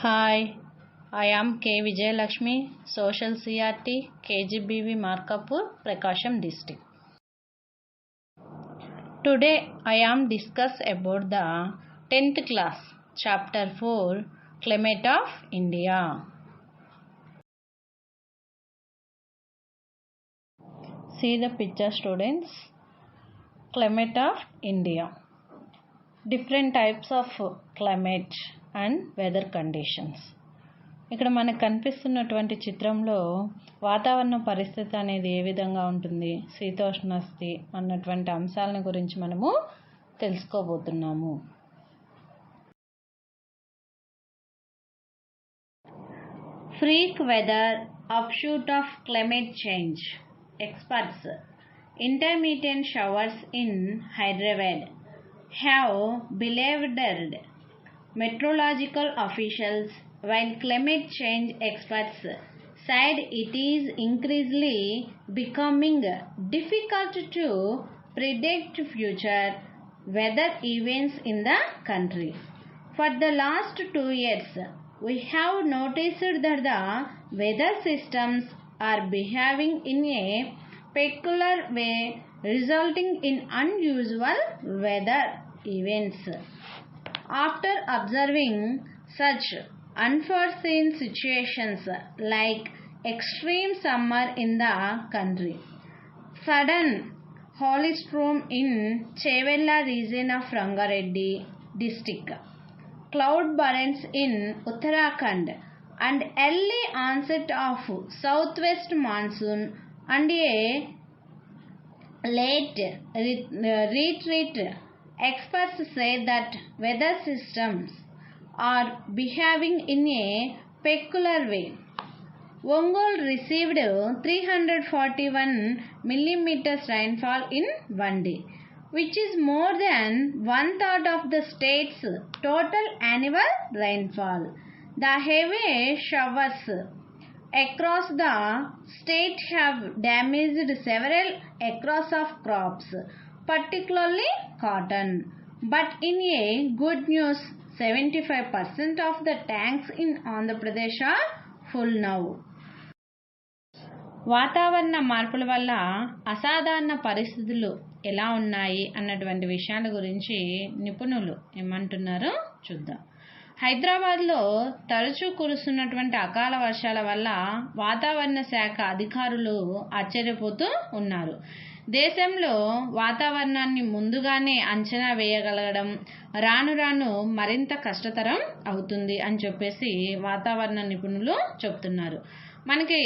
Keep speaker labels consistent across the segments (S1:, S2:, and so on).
S1: Hi, I am K. Vijayalakshmi, Social CRT, KGBV Markapur, Prakasham District. Today I am discuss about the 10th class, Chapter 4, Climate of India. See the picture, students. Climate of India. Different types of climate and weather conditions. ఇక్కడ మనకు కనిపిస్తున్నటువంటి చిత్రంలో వాతావరణ పరిస్థితి అనేది ఏ విధంగా ఉంటుంది, శీతోష్ణస్థితి అన్నటువంటి అంశాలను గురించి మనము తెలుసుకోబోతున్నాము. Freak weather offshoot of climate change. Experts. Intermittent showers in Hyderabad have bewildered meteorological officials, while climate change experts said it is increasingly becoming difficult to predict future weather events in the country. For the last 2 years, we have noticed that the weather systems are behaving in a peculiar way, resulting in unusual weather events. After observing such unforeseen situations like extreme summer in the country, sudden hailstorm in Chevella region of Rangareddy district, cloud bursts in Uttarakhand, and early onset of southwest monsoon and a late retreat, experts say that weather systems are behaving in a peculiar way. Ongole received 341 millimeters rainfall in one day, which is more than 1/3 of the state's total annual rainfall. The heavy showers across the state have damaged several acres of crops, particularly cotton. But in a good news, 75% of the tanks in Andhra Pradesh are full now. వాతావరణ మార్పుల వల్ల అసాధారణ పరిస్థితులు ఎలా ఉన్నాయి అన్నటువంటి విషయాల గురించి నిపుణులు ఏమంటున్నారో చూద్దాం. హైదరాబాద్లో తరచూ కురుస్తున్నటువంటి అకాల వర్షాల వల్ల వాతావరణ శాఖ అధికారులు ఆశ్చర్యపోతూ ఉన్నారు. దేశంలో వాతావరణాన్ని ముందుగానే అంచనా వేయగలగడం రాను రాను మరింత కష్టతరం అవుతుంది అని చెప్పేసి వాతావరణ నిపుణులు చెప్తున్నారు. మనకి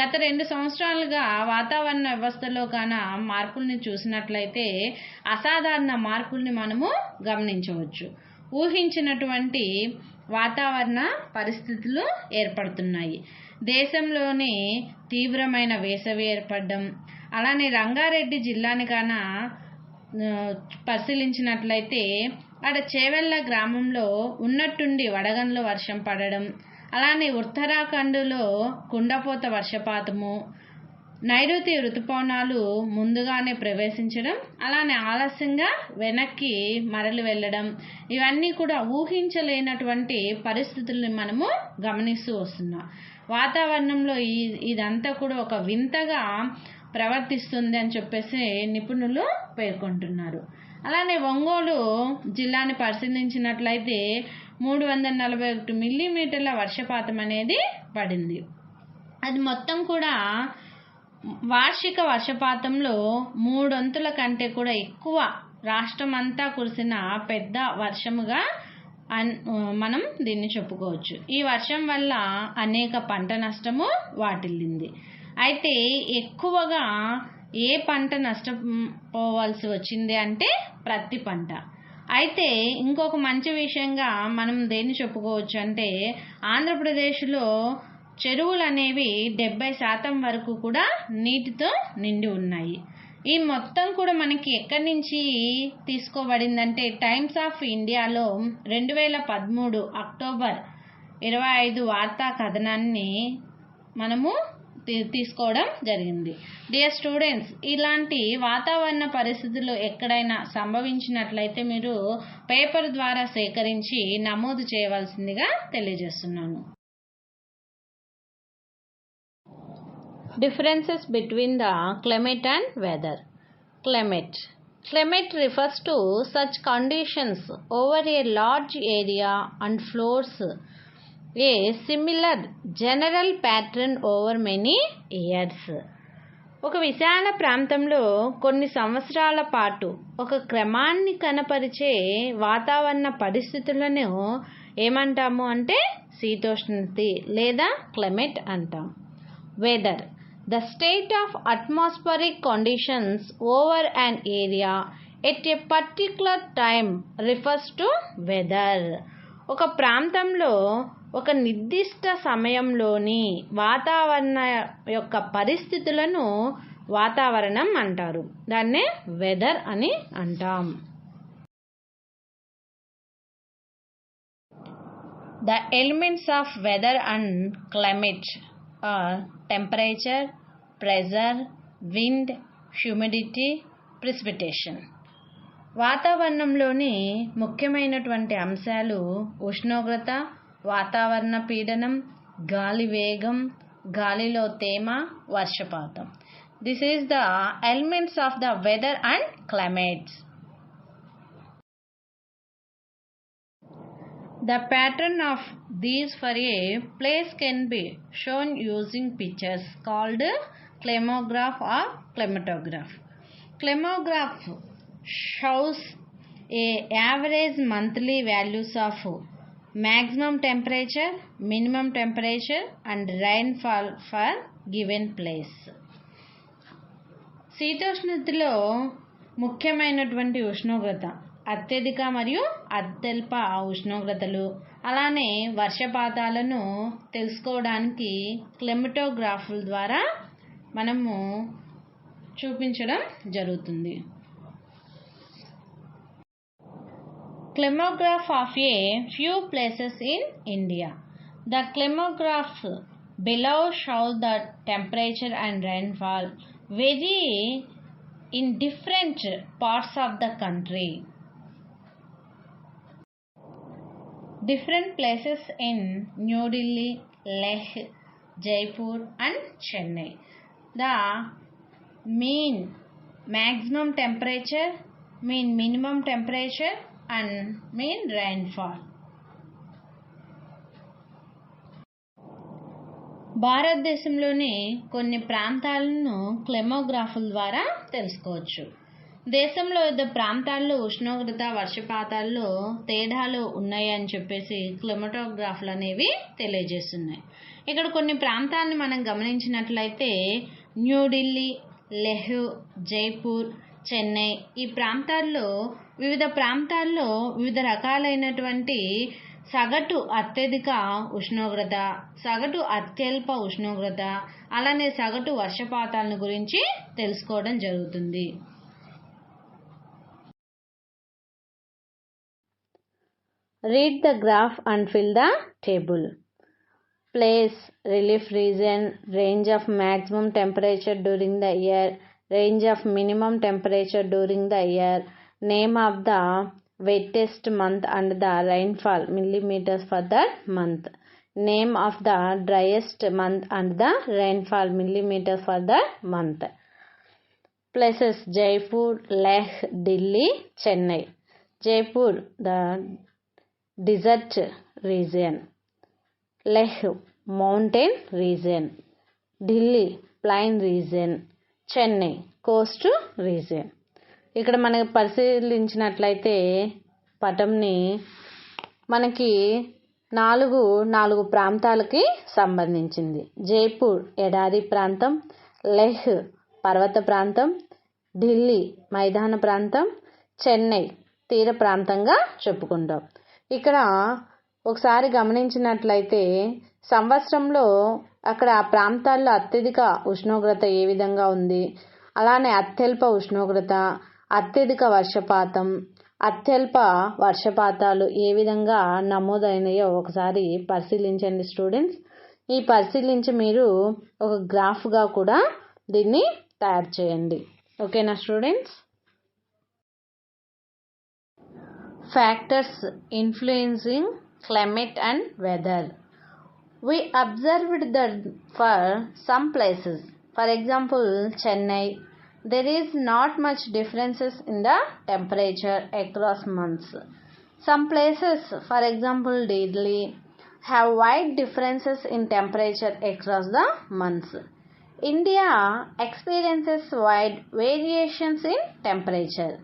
S1: గత 2 సంవత్సరాలుగా వాతావరణ వ్యవస్థలో కాన మార్పుల్ని చూసినట్లయితే అసాధారణ మార్పుల్ని మనము గమనించవచ్చు. ఊహించినటువంటి వాతావరణ పరిస్థితులు ఏర్పడుతున్నాయి. దేశంలోనే తీవ్రమైన వేసవి ఏర్పడడం, అలానే రంగారెడ్డి జిల్లాని కాన పరిశీలించినట్లయితే అక్కడ చేవెళ్ళ గ్రామంలో ఉన్నట్టుండి వడగండ్ల వర్షం పడడం, అలానే ఉత్తరాఖండ్లో కుండపోత వర్షపాతము, నైరుతి ఋతుపవనాలు ముందుగానే ప్రవేశించడం, అలానే ఆలస్యంగా వెనక్కి మరలి వెళ్ళడం, ఇవన్నీ కూడా ఊహించలేనటువంటి పరిస్థితుల్ని మనము గమనిస్తూ వస్తున్నాం. వాతావరణంలో ఇదంతా కూడా ఒక వింతగా ప్రవర్తిస్తుంది అని చెప్పేసి నిపుణులు పేర్కొంటున్నారు. అలానే ఒంగోలు జిల్లాని పరిశీలించినట్లయితే 341 మిల్లీమీటర్ల వర్షపాతం అనేది పడింది. అది మొత్తం కూడా వార్షిక వర్షపాతంలో 3/4 కంటే కూడా ఎక్కువ రాష్ట్రం అంతా కురిసిన పెద్ద వర్షముగా మనం దీన్ని చెప్పుకోవచ్చు. ఈ వర్షం వల్ల అనేక పంట నష్టము వాటిల్లింది. అయితే ఎక్కువగా ఏ పంట నష్టపోవాల్సి వచ్చింది అంటే ప్రతి పంట. అయితే ఇంకొక మంచి విషయంగా మనం దేన్ని చెప్పుకోవచ్చు అంటే ఆంధ్రప్రదేశ్లో చెరువులు అనేవి 70% వరకు కూడా నీటితో నిండి ఉన్నాయి. ఈ మొత్తం కూడా మనకి ఎక్కడి నుంచి తీసుకోబడిందంటే టైమ్స్ ఆఫ్ ఇండియాలో 2013 అక్టోబర్ 25 వార్తా కథనాన్ని మనము తీసుకోవడం జరిగింది. డియర్ స్టూడెంట్స్, ఇలాంటి వాతావరణ పరిస్థితులు ఎక్కడైనా సంభవించినట్లయితే మీరు పేపర్ ద్వారా సేకరించి నమోదు చేయవలసిందిగా తెలియజేస్తున్నాను. Differences between the climate and weather. Climate refers to such conditions over a large area and follows a similar general pattern over many years. ఒక విశాల ప్రాంతంలో కొన్ని సంవత్సరాల పాటు ఒక క్రమాన్ని కనపరిచే వాతావరణ పరిస్థితులను ఏమంటాము అంటే శీతోష్ణస్థితి లేదా క్లైమేట్ అంటాం. Weather, the state of atmospheric conditions over an area at a particular time refers to weather. ఒక ప్రాంతంలో ఒక నిర్దిష్ట సమయంలోని వాతావరణ యొక్క పరిస్థితులను వాతావరణం అంటారు. దాన్నే వెదర్ అని అంటాం. The elements of weather and climate are temperature, pressure, wind, humidity, precipitation. వాతావరణంలోని ముఖ్యమైనటువంటి అంశాలు ఉష్ణోగ్రత, వాతావరణ పీడనం, గాలి వేగం, గాలిలో తేమ, వర్షపాతం. This is the elements of the weather and climates. The pattern of these for a place can be shown using pictures called climograph or climatograph. Climograph shows a average monthly values of maximum temperature, minimum temperature and rainfall for given place. శీతోష్ణస్థితిలో ముఖ్యమైనటువంటి ఉష్ణోగ్రత, అత్యధిక మరియు అత్యల్ప ఉష్ణోగ్రతలు, అలానే వర్షపాతాలను తెలుసుకోవడానికి క్లైమటోగ్రాఫ్ల ద్వారా మనము చూపించడం జరుగుతుంది. Climograph of a few places in India. The climographs below show the temperature and rainfall vary in different parts of the country. Different places in New Delhi, Leh, Jaipur and Chennai. The mean maximum temperature, mean minimum temperature and mean rainfall. భారతదేశంలోని కొన్ని ప్రాంతాలను క్లైమోగ్రాఫ్ల ద్వారా తెలుసుకోవచ్చు. దేశంలో వివిధ ప్రాంతాల్లో ఉష్ణోగ్రత, వర్షపాతాల్లో తేడాలు ఉన్నాయని చెప్పేసి క్లైమటోగ్రాఫ్లు అనేవి తెలియజేస్తున్నాయి. ఇక్కడ కొన్ని ప్రాంతాలను మనం గమనించినట్లయితే న్యూఢిల్లీ, లెహ్, జైపూర్, చెన్నై ఈ ప్రాంతాల్లో వివిధ రకాలైనటువంటి సగటు అత్యధిక ఉష్ణోగ్రత, సగటు అత్యల్ప ఉష్ణోగ్రత, అలానే సగటు వర్షపాతాలను గురించి తెలుసుకోవడం జరుగుతుంది. Read the graph and fill the table. Place, relief region, range of maximum temperature during the year, range of minimum temperature during the year, name of the wettest month and the rainfall millimeters for that month, name of the driest month and the rainfall millimeters for that month. Places: Jaipur, Leh, Delhi, Chennai. Jaipur, the desert region. Leh, mountain region. Delhi, plain region. Chennai, coast region. ఇక్కడ మనకి పరిశీలించినట్లయితే పటంని మనకి నాలుగు ప్రాంతాలకి సంబంధించింది. జైపూర్ ఎడారి ప్రాంతం, లెహ్ పర్వత ప్రాంతం, ఢిల్లీ మైదాన ప్రాంతం, చెన్నై తీర ప్రాంతంగా చెప్పుకుంటాం. ఇక్కడ ఒకసారి గమనించినట్లయితే సంవత్సరంలో అక్కడ ఆ ప్రాంతాల్లో అత్యధిక ఉష్ణోగ్రత ఏ విధంగా ఉంది, అలానే అత్యల్ప ఉష్ణోగ్రత, అత్యధిక వర్షపాతం, అత్యల్ప వర్షపాతాలు ఏ విధంగా నమోదైనాయో ఒకసారి పరిశీలించండి స్టూడెంట్స్. ఈ పరిశీలించి మీరు ఒక గ్రాఫ్గా కూడా దీన్ని తయారు చేయండి. ఓకేనా students? Factors influencing climate and weather. We observed that for some places, for example Chennai, there is not much differences in the temperature across months. Some places, for example Delhi, have wide differences in temperature across the months. India experiences wide variations in temperature.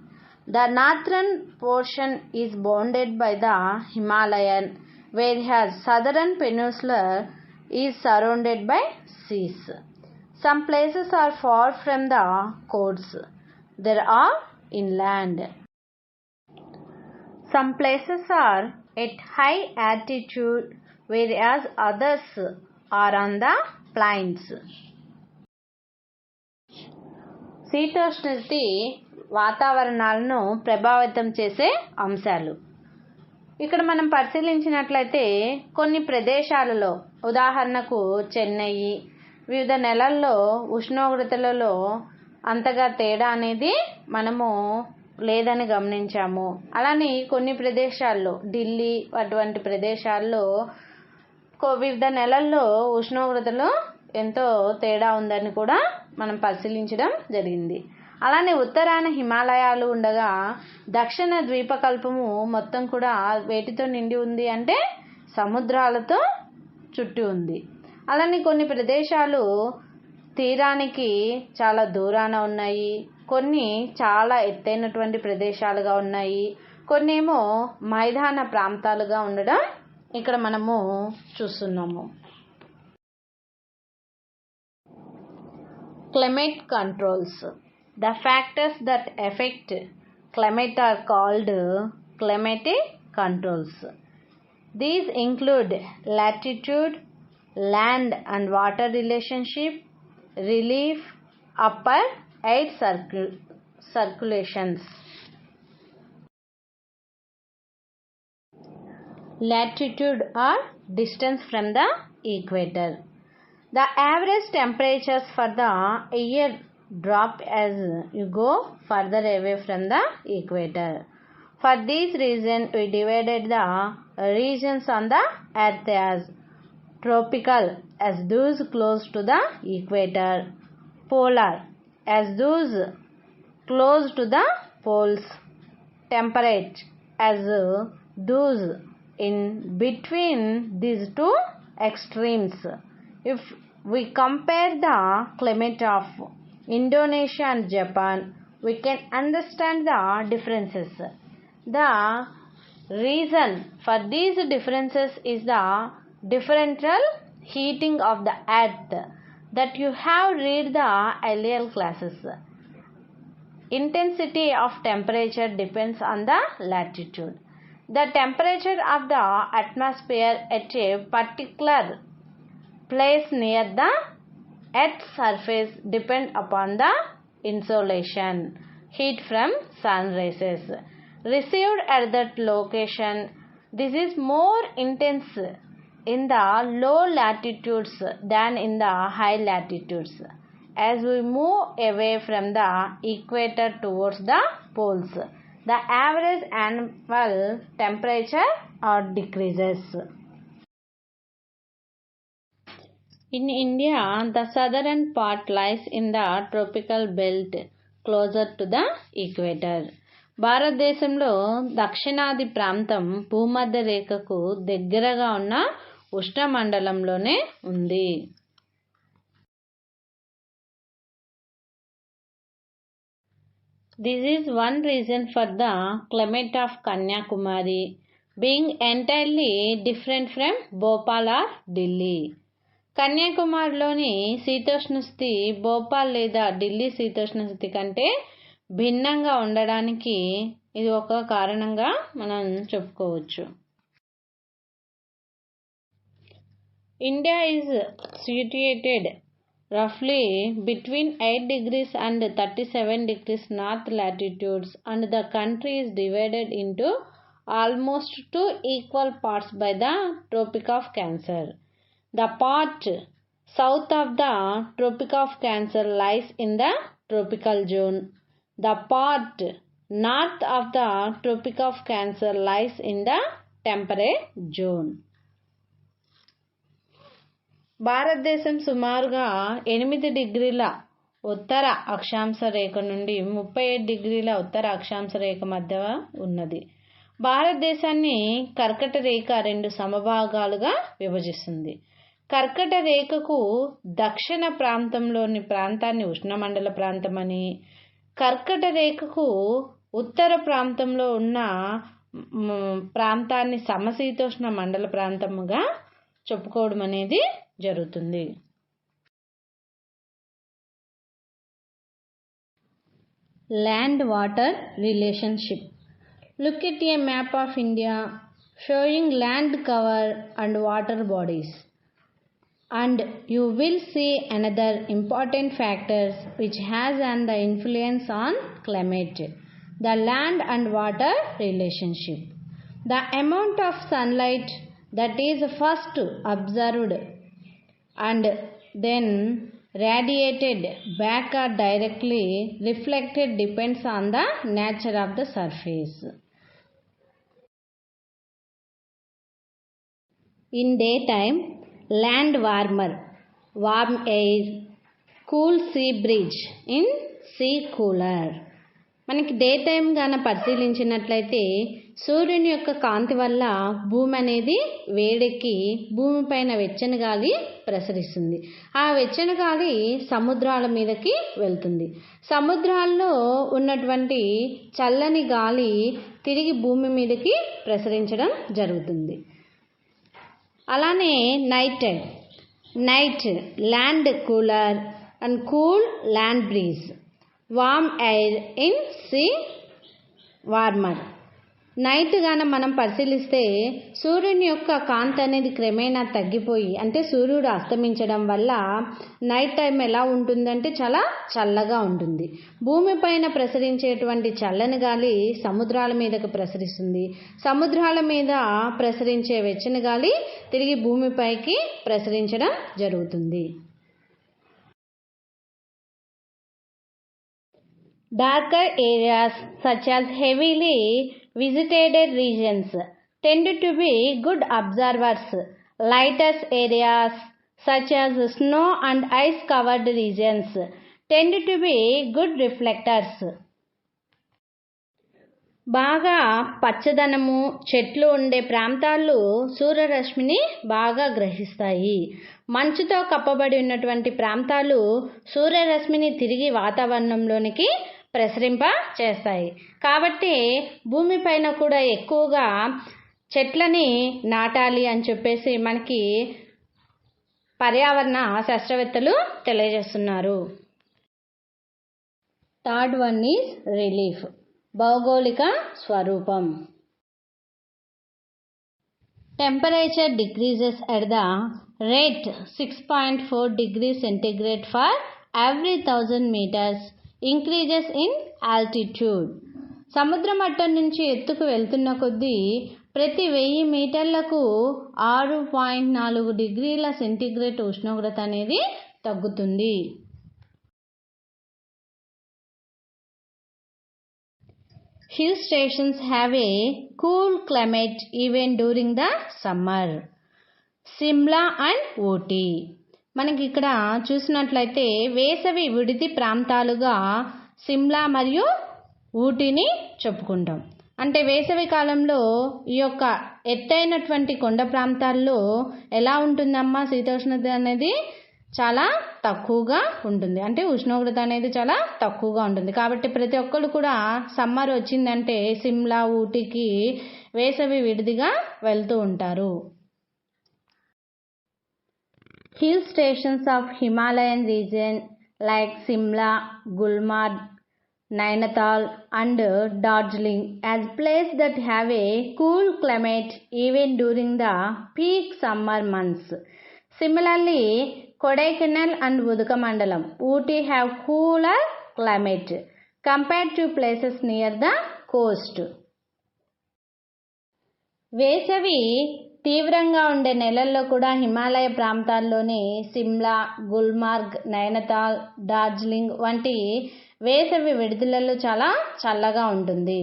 S1: The northern portion is bounded by the Himalayan, whereas southern peninsula is surrounded by seas. Some places are far from the coasts. There are inland. Some places are at high altitude, whereas others are on the plains. శీతోష్ణస్థితి వాతావరణాలను ప్రభావితం చేసే అంశాలు. ఇక్కడ మనం పరిశీలించినట్లయితే కొన్ని ప్రదేశాలలో, ఉదాహరణకు చెన్నై, వివిధ నెలల్లో ఉష్ణోగ్రతలలో అంతగా తేడా అనేది మనము లేదని గమనించాము. అలానే కొన్ని ప్రదేశాల్లో, ఢిల్లీ అటువంటి ప్రదేశాల్లో వివిధ నెలల్లో ఉష్ణోగ్రతలో ఎంతో తేడా ఉందని కూడా మనం పరిశీలించడం జరిగింది. అలానే ఉత్తరాన హిమాలయాలు ఉండగా దక్షిణ ద్వీపకల్పము మొత్తం కూడా వేటితో నిండి ఉంది అంటే సముద్రాలతో చుట్టి ఉంది. అలానే కొన్ని ప్రదేశాలు తీరానికి చాలా దూరాన ఉన్నాయి, కొన్ని చాలా ఎత్తైనటువంటి ప్రదేశాలుగా ఉన్నాయి, కొన్ని ఏమో మైదాన ప్రాంతాలుగా ఉండడం ఇక్కడ మనము చూస్తున్నాము. Climate controls. The factors that affect climate are called climatic controls. These include latitude, land and water relationship, relief, upper air circulations. Latitude or distance from the equator. The average temperatures for the year drop as you go further away from the equator. For this reason, we divided the regions on the earth as tropical as those close to the equator, polar as those close to the poles, temperate as those in between these two extremes. If we compare the climate of Indonesia and Japan, we can understand the differences. The reason for these differences is the differential heating of the earth that you have read the earlier classes. Intensity of temperature depends on the latitude. The temperature of the atmosphere at a particular place near the Earth's surface depend upon the insolation, heat from sun rays received at that location. This is more intense in the low latitudes than in the high latitudes. As we move away from the equator towards the poles, the average annual temperature decreases. In India, the southern part lies in the tropical belt closer to the equator. భారతదేశంలో దక్షిణాది ప్రాంతం భూమధ్య రేఖకు దగ్గరగా ఉన్న ఉష్ణమండలంలోనే ఉంది. This is one reason for the climate of Kanyakumari being entirely different from Bhopal or Delhi. కన్యాకుమారిలోని శీతోష్ణస్థితి Bhopal లేదా ఢిల్లీ శీతోష్ణస్థితి కంటే భిన్నంగా ఉండడానికి ఇది ఒక కారణంగా మనం చెప్పుకోవచ్చు. India is situated roughly between 8 degrees and 37 degrees north latitudes, and the country is divided into almost 2 equal parts by the Tropic of Cancer. The part south of the Tropic of Cancer lies in the tropical zone. The part north of the Tropic of Cancer lies in the temperate zone. భారతదేశం సుమారుగా 8 డిగ్రీల ఉత్తర అక్షాంశ రేఖ నుండి 37 డిగ్రీల ఉత్తర అక్షాంశ రేఖ మధ్య ఉన్నది. భారతదేశాన్ని కర్కట రేఖ 2 సమభాగాలుగా విభజిస్తుంది. కర్కట రేఖకు దక్షిణ ప్రాంతంలోని ప్రాంతాన్ని ఉష్ణమండల ప్రాంతమని, కర్కట రేఖకు ఉత్తర ప్రాంతంలో ఉన్న ప్రాంతాన్ని సమశీతోష్ణ మండల ప్రాంతముగా చెప్పుకోవడం అనేది జరుగుతుంది. Land water relationship. Look at a map of India showing land cover and water bodies, and you will see another important factors which has an the influence on climate: the land and water relationship. The amount of sunlight that is first observed and then radiated back or directly reflected depends on the nature of the surface. In daytime, land warmer, warm air, cool sea breeze in sea cooler. మనకి day time గాన పరిశీలించినట్లయితే సూర్యుని యొక్క కాంతి వల్ల భూమి అనేది వేడెక్కి భూమిపైన వెచ్చని గాలి ప్రసరిస్తుంది. ఆ వెచ్చని గాలి సముద్రాల మీదకి వెళ్తుంది. సముద్రాల్లో ఉన్నటువంటి చల్లని గాలి తిరిగి భూమి మీదకి ప్రసరించడం జరుగుతుంది. అలానే night land cooler and cool land breeze, warm air in sea warmer. Night గాన మనం పరిశీలిస్తే సూర్యుని యొక్క కాంతి అనేది క్రమేణా తగ్గిపోయి, అంటే సూర్యుడు అస్తమించడం వల్ల నైట్ టైం ఎలా ఉంటుందంటే చాలా చల్లగా ఉంటుంది. భూమిపైన ప్రసరించేటువంటి చల్లని గాలి సముద్రాల మీదకు ప్రసరిస్తుంది. సముద్రాల మీద ప్రసరించే వెచ్చని గాలి తిరిగి భూమిపైకి ప్రసరించడం జరుగుతుంది. Darker areas such as heavily visited regions tend to be good observers. Lighter areas such as snow and ice covered regions tend to be good reflectors. బాగా పచ్చదనము చెట్లు ఉండే ప్రాంతాలు సూర్యరశ్మిని బాగా గ్రహిస్తాయి. మంచుతో కప్పబడి ఉన్నటువంటి ప్రాంతాలు సూర్యరశ్మిని తిరిగి వాతావరణంలోనికి ప్రసరింప చేస్తాయి. కాబట్టి భూమిపైన కూడా ఎక్కువగా చెట్లని నాటాలి అని చెప్పేసి మనకి పర్యావరణ శాస్త్రవేత్తలు తెలియజేస్తున్నారు. థర్డ్ వన్ ఈజ్ రిలీఫ్, భౌగోళిక స్వరూపం. Temperature decreases at the rate 6.4 degrees centigrade for every 1000 meters increases in altitude. సముద్ర మట్టం నుంచి ఎత్తుకు వెళ్తున్న కొద్దీ ప్రతి 1000 మీటర్లకు 6.4 డిగ్రీల సెంటీగ్రేడ్ ఉష్ణోగ్రత అనేది తగ్గుతుంది. Hill stations have a cool climate even during the summer. Shimla and Ooty. మనకి ఇక్కడ చూసినట్లయితే వేసవి విడిది ప్రాంతాలుగా సిమ్లా మరియు ఊటీని చెప్పుకుంటాం. అంటే వేసవి కాలంలో ఈ యొక్క ఎత్తైనటువంటి కొండ ప్రాంతాల్లో ఎలా ఉంటుందమ్మా శీతోష్ణత అనేది చాలా తక్కువగా ఉంటుంది. అంటే ఉష్ణోగ్రత అనేది చాలా తక్కువగా ఉంటుంది. కాబట్టి ప్రతి ఒక్కరు కూడా సమ్మర్ వచ్చిందంటే సిమ్లా ఊటీకి వేసవి విడిదిగా వెళ్తూ ఉంటారు. Hill stations of Himalayan region like Simla, Gulmarg, Nainital and Darjeeling as places that have a cool climate even during the peak summer months. Similarly, Kodaikanal and Udakamandalam, Ooty have cooler climate compared to places near the coast. వేసవి తీవ్రంగా ఉండే నెలల్లో కూడా హిమాలయ ప్రాంతాల్లోని సిమ్లా, గుల్మార్గ్, నైనితాల్, డార్జిలింగ్ వంటి వేసవి విడుదలలో చాలా చల్లగా ఉంటుంది.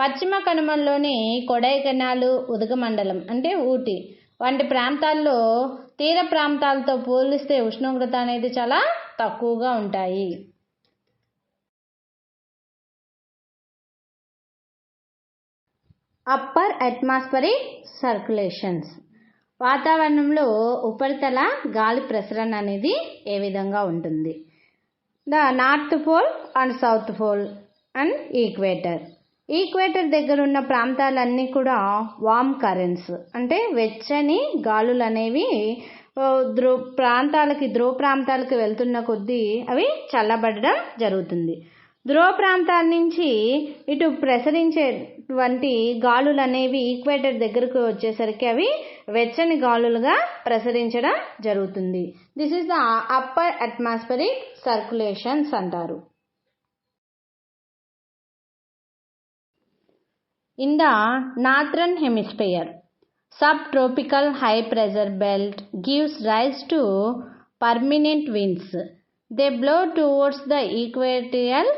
S1: పశ్చిమ కనుమల్లోని కొడైకెనాల్, ఉదగమండలం అంటే ఊటీ వంటి ప్రాంతాల్లో తీర ప్రాంతాలతో పోలిస్తే ఉష్ణోగ్రత అనేది చాలా తక్కువగా ఉంటాయి. అప్పర్ అట్మాస్ఫరిక్ సర్క్యులేషన్స్, వాతావరణంలో ఉపరితల గాలి ప్రసరణ అనేది ఏ విధంగా ఉంటుంది? The north pole and south pole and equator. Equator దగ్గర ఉన్న ప్రాంతాలన్నీ కూడా వామ్ కరెంట్స్ అంటే వెచ్చని గాలులు అనేవి ధ్రువ ప్రాంతాలకి వెళ్తున్న కొద్దీ అవి చల్లబడడం జరుగుతుంది. ధ్రువ ప్రాంతాల నుంచి ఇటు ప్రసరించేటువంటి గాలులు అనేవి ఈక్వేటర్ దగ్గరకు వచ్చేసరికి అవి వెచ్చని గాలులుగా ప్రసరించడం జరుగుతుంది. This is the upper atmospheric circulations అంటారు. In the northern hemisphere, subtropical high pressure belt gives rise to permanent winds. They blow towards the equatorial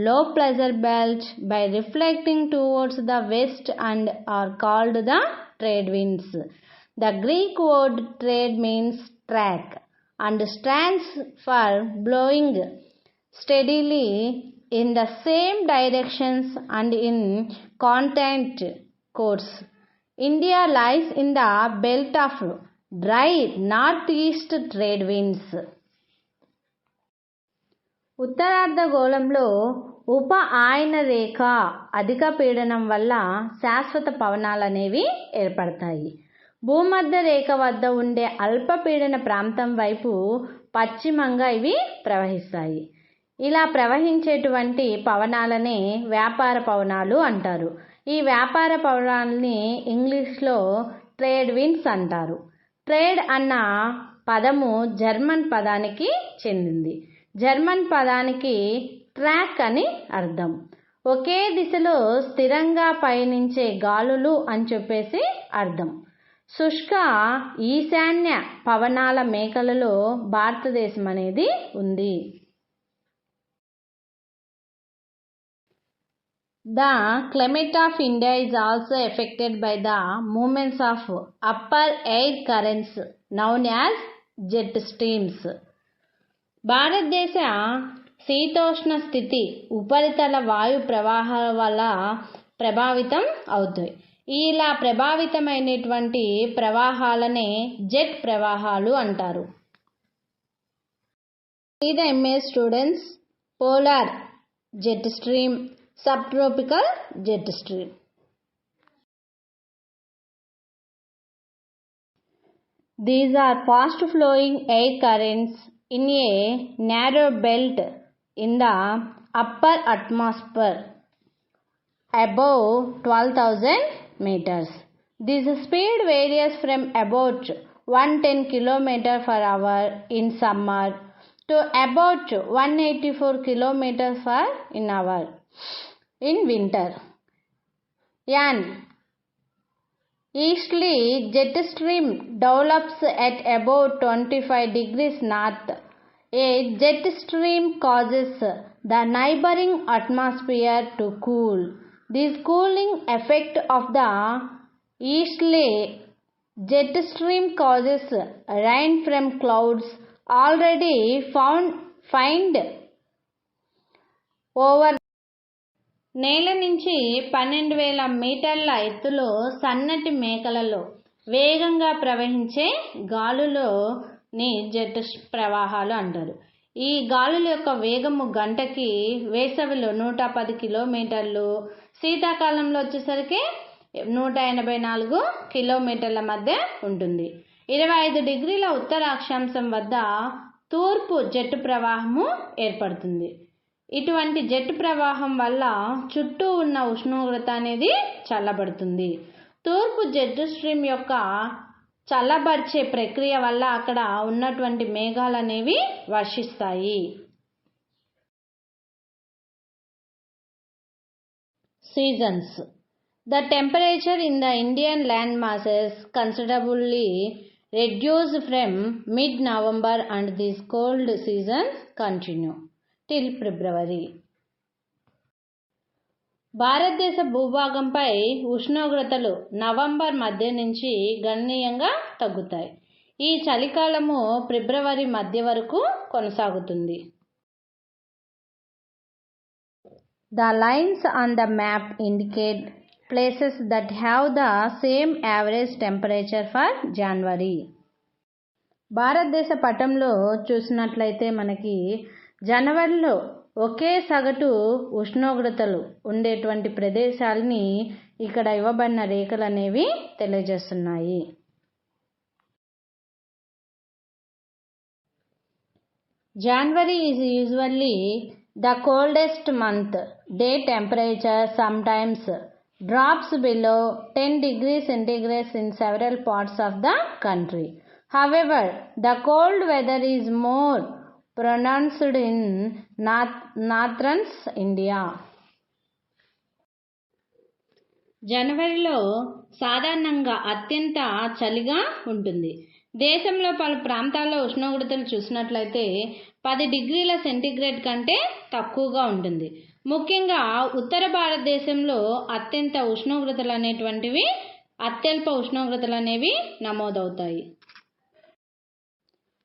S1: low pressure belt by reflecting towards the west and are called the trade winds. The Greek word trade means track and stands for blowing steadily in the same directions and in constant course. India lies in the belt of dry northeast trade winds. ఉత్తరార్ధగోళంలో ఉప ఆయన రేఖ అధిక పీడనం వల్ల శాశ్వత పవనాలు అనేవి ఏర్పడతాయి. భూమధ్య రేఖ వద్ద ఉండే అల్పపీడన ప్రాంతం వైపు పశ్చిమంగా ఇవి ప్రవహిస్తాయి. ఇలా ప్రవహించేటువంటి పవనాలనే వ్యాపార పవనాలు అంటారు. ఈ వ్యాపార పవనాలని ఇంగ్లీష్లో ట్రేడ్ విండ్స్ అంటారు. ట్రేడ్ అన్న పదము జర్మన్ పదానికి చెందింది. జర్మన్ పదానికి ట్రాక్ అని అర్థం. ఒకే దిశలో స్థిరంగా పయనించే గాలులు అని చెప్పేసి అర్థం. శుష్క ఈశాన్య పవనాల మేఖలలో భారతదేశం అనేది ఉంది. The climate of India is also affected by the movements of upper air currents known as jet streams. భారతదేశ శీతోష్ణ స్థితి ఉపరితల వాయు ప్రవాహాల వల్ల ప్రభావితం అవుతాయి. ఇలా ప్రభావితమైనటువంటి ప్రవాహాలనే జెట్ ప్రవాహాలు అంటారు. See the image students. Polar jet stream, subtropical jet stream. These are fast flowing air currents in a narrow belt in the upper atmosphere above 12,000 meters. This speed varies from about 110 km per hour in summer to about 184 km per hour in winter. An easterly jet stream develops at about 25 degrees north. A jet stream causes the neighboring atmosphere to cool. This cooling effect of the easterly jet stream causes rain from clouds already found over. నేల నుంచి 12,000 మీటర్ల ఎత్తులో సన్నటి మేకలలో వేగంగా ప్రవహించే గాలులోని jet ప్రవాహాలు అంటారు. ఈ గాలుల యొక్క వేగము గంటకి వేసవిలో 110 కిలోమీటర్లు, శీతాకాలంలో వచ్చేసరికి 184 కిలోమీటర్ల మధ్య ఉంటుంది. 25 డిగ్రీల ఉత్తర అక్షాంశం వద్ద తూర్పు జెట్ ప్రవాహము ఏర్పడుతుంది. ఇటువంటి జెట్ ప్రవాహం వల్ల చుట్టూ ఉన్న ఉష్ణోగ్రత అనేది చల్లబడుతుంది. తూర్పు జెట్ స్ట్రీమ్ యొక్క చల్లబరిచే ప్రక్రియ వల్ల అక్కడ ఉన్నటువంటి మేఘాలు అనేవి వర్షిస్తాయి. Seasons. The temperature in the Indian land masses considerably reduced from mid-November and this cold season continue till February. భారతదేశ భూభాగంపై ఉష్ణోగ్రతలు నవంబర్ మధ్య నుంచి గణనీయంగా తగ్గుతాయి. ఈ చలికాలము ఫిబ్రవరి మధ్య వరకు కొనసాగుతుంది. The lines on the map indicate places that have the same average temperature for January. భారతదేశ పటంలో చూసినట్లయితే మనకి జనవరిలో ఒకే సగటు ఉష్ణోగ్రతలు ఉండేటువంటి ప్రదేశాలని ఇక్కడ ఇవ్వబడిన రేఖలు అనేవి తెలియజేస్తున్నాయి. January is usually the coldest month. Day temperature sometimes drops below 10 degrees centigrade in several parts of the country. However, the cold weather is more pronounced in northern India. జనవరిలో సాధారణంగా అత్యంత చలిగా ఉంటుంది. దేశంలో పలు ప్రాంతాల్లో ఉష్ణోగ్రతలు చూసినట్లయితే 10 డిగ్రీల సెంటీగ్రేడ్ కంటే తక్కువగా ఉంటుంది. ముఖ్యంగా ఉత్తర భారతదేశంలో అత్యల్ప ఉష్ణోగ్రతలు అనేవి నమోదవుతాయి.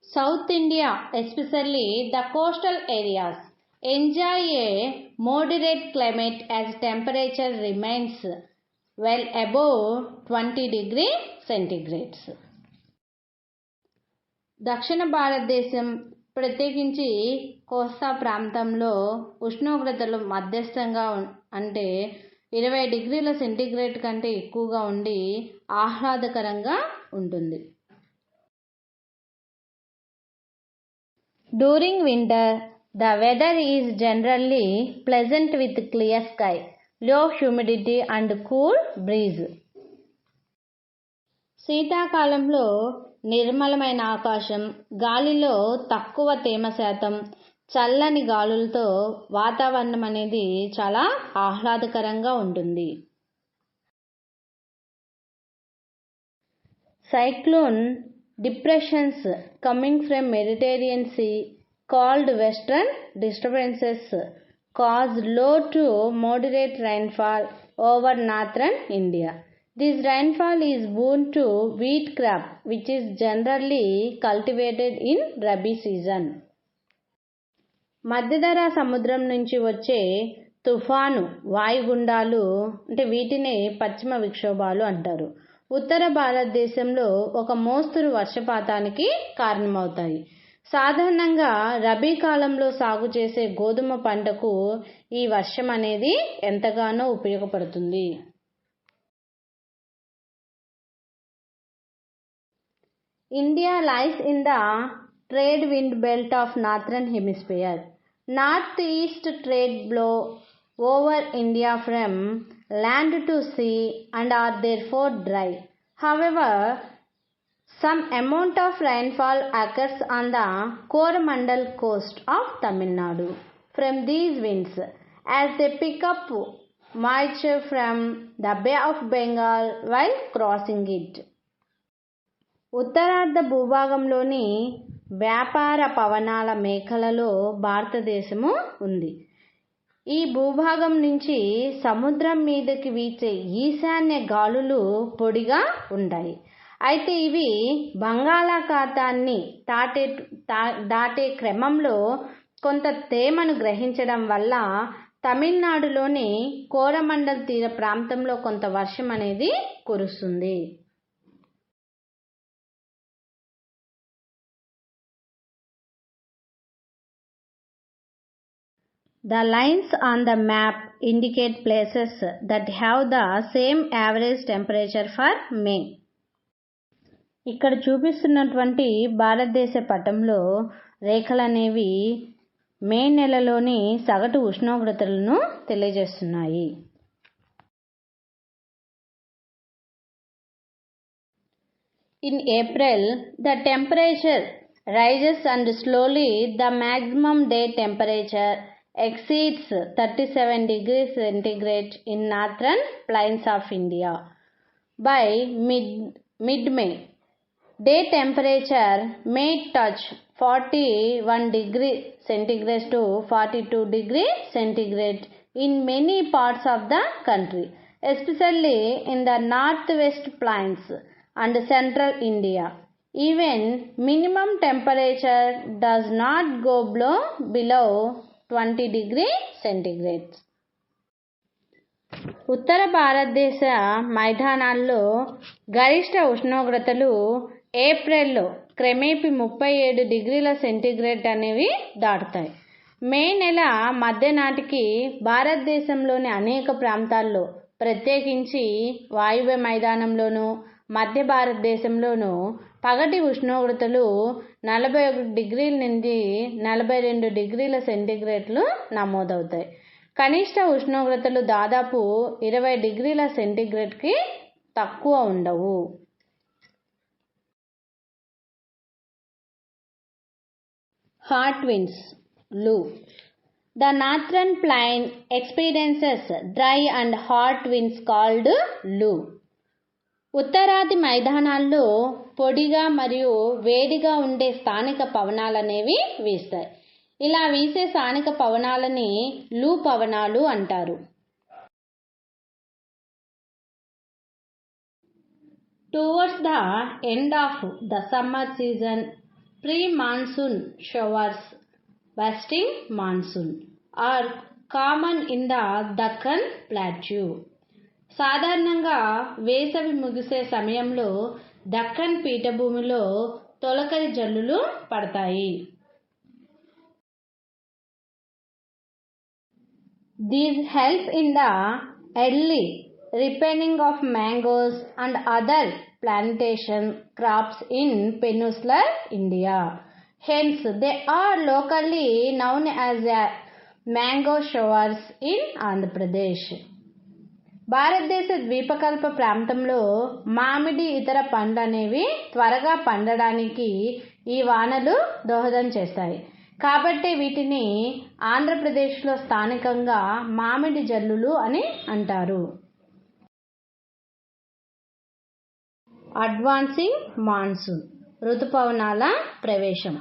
S1: South India, especially the coastal areas, enjoy a moderate climate as temperature remains well above 20 degrees centigrade. దక్షిణ భారతదేశం ప్రత్యేకించి కోస్తా ప్రాంతంలో ఉష్ణోగ్రతలు మధ్యస్థంగా అంటే 20 డిగ్రీల సెంటీగ్రేడ్ కంటే ఎక్కువగా ఉండి ఆహ్లాదకరంగా ఉంటుంది. During winter, the weather is generally pleasant with clear sky, low humidity and cool breeze. శీతాకాలంలో నిర్మలమైన ఆకాశం, గాలిలో తక్కువ తేమ శాతం, చల్లని గాలులతో వాతావరణం అనేది చాలా ఆహ్లాదకరంగా ఉంటుంది. Cyclone depressions coming from Mediterranean Sea called western disturbances cause low to moderate rainfall over northern India. This rainfall is boon to wheat crop which is generally cultivated in Rabi season. మధ్యధరా సముద్రం నుంచి వచ్చే తుఫాను వాయుగుండాలు అంటే వీటిని పశ్చిమ విక్షోభాలు అంటారు. ఉత్తర భారతదేశంలో ఒక మోస్తరు వర్షపాతానికి కారణమవుతాయి. సాధారణంగా రబీ కాలంలో సాగు చేసే గోధుమ పంటకు ఈ వర్షం అనేది ఎంతగానో ఉపయోగపడుతుంది. India lies in the trade wind belt of northern hemisphere. Northeast trade blow over India from land to sea and are therefore dry. However, some amount of rainfall occurs on the Coromandel coast of Tamil Nadu from these winds as they pick up moisture from the Bay of Bengal while crossing it. ఉత్తరార్ధ భూభాగంలోని వ్యాపార పవనాల మేఖలలో భారతదేశము ఉంది. ఈ భూభాగం నుంచి సముద్రం మీదకి వీచే ఈశాన్య గాలులు పొడిగా ఉంటాయి. అయితే ఇవి బంగాళాఖాతాన్ని దాటే క్రమంలో కొంత తేమను గ్రహించడం వల్ల తమిళనాడులోని కోరమండల్ తీర ప్రాంతంలో కొంత వర్షం అనేది కురుస్తుంది. The lines on the map indicate places that have the same average temperature for May. ఇక్కడ చూపిస్తున్నటువంటి భారతదేశ పటంలో రేఖలనేవి మే నెలలోని సగటు ఉష్ణోగ్రతలను తెలియజేస్తున్నాయి. In April, the temperature rises and slowly the maximum day temperature exceeds 37 degrees centigrade in northern plains of India. By mid-May, day temperature may touch 41 degree centigrade to 42 degree centigrade in many parts of the country, especially in the northwest plains and central India. Even minimum temperature does not go below 20 degree centigrade. ఉత్తర భారతదేశ మైదానాల్లో గరిష్ట ఉష్ణోగ్రతలు ఏప్రిల్లో క్రమేపీ 37 డిగ్రీల centigrade అనేవి దాటుతాయి. మే నెల మధ్య నాటికి భారతదేశంలోని అనేక ప్రాంతాల్లో, ప్రత్యేకించి వాయువ్య మైదానంలోనూ మధ్య భారతదేశంలోనూ పగటి ఉష్ణోగ్రతలు 41 డిగ్రీల నుండి 42 డిగ్రీల సెంటీగ్రేడ్లు నమోదవుతాయి. కనిష్ట ఉష్ణోగ్రతలు దాదాపు 20 డిగ్రీల సెంటీగ్రేడ్కి తక్కువ ఉండవు. Hot winds loo. The northern plain experiences dry and hot winds called లూ. ఉత్తరాది మైదానాల్లో పొడిగా మరియు వేడిగా ఉండే స్థానిక పవనాలనేవి వీస్తాయి. ఇలా వీసే స్థానిక పవనాలని లూ పవనాలు అంటారు. Towards the end of the summer season, pre-monsoon showers, bursting monsoon, are common in the Deccan Plateau. సాధారణంగా వేసవి ముగిసే సమయంలో దక్కన్ పీఠభూమిలో తొలకరి జల్లులు పడతాయి. These help in the early ripening of mangoes and other plantation crops in peninsular India. Hence, they are locally known as mango showers in Andhra Pradesh. భారతదేశ ద్వీపకల్ప ప్రాంతంలో మామిడి ఇతర పండ్లు అనేవి త్వరగా పండడానికి ఈ వానలు దోహదం చేస్తాయి. కాబట్టి వీటిని ఆంధ్రప్రదేశ్లో స్థానికంగా మామిడి జల్లులు అని అంటారు. అడ్వాన్సింగ్ మాన్సూన్, ఋతుపవనాల ప్రవేశం.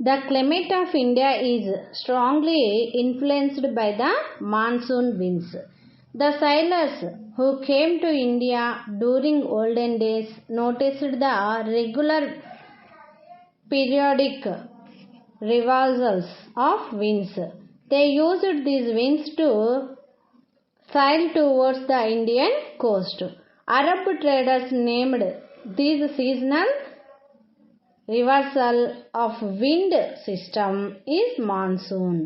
S1: The climate of India is strongly influenced by the monsoon winds. The sailors who came to India during olden days noticed the regular periodic reversals of winds. They used these winds to sail towards the Indian coast. Arab traders named these seasonal reversal of wind system is monsoon.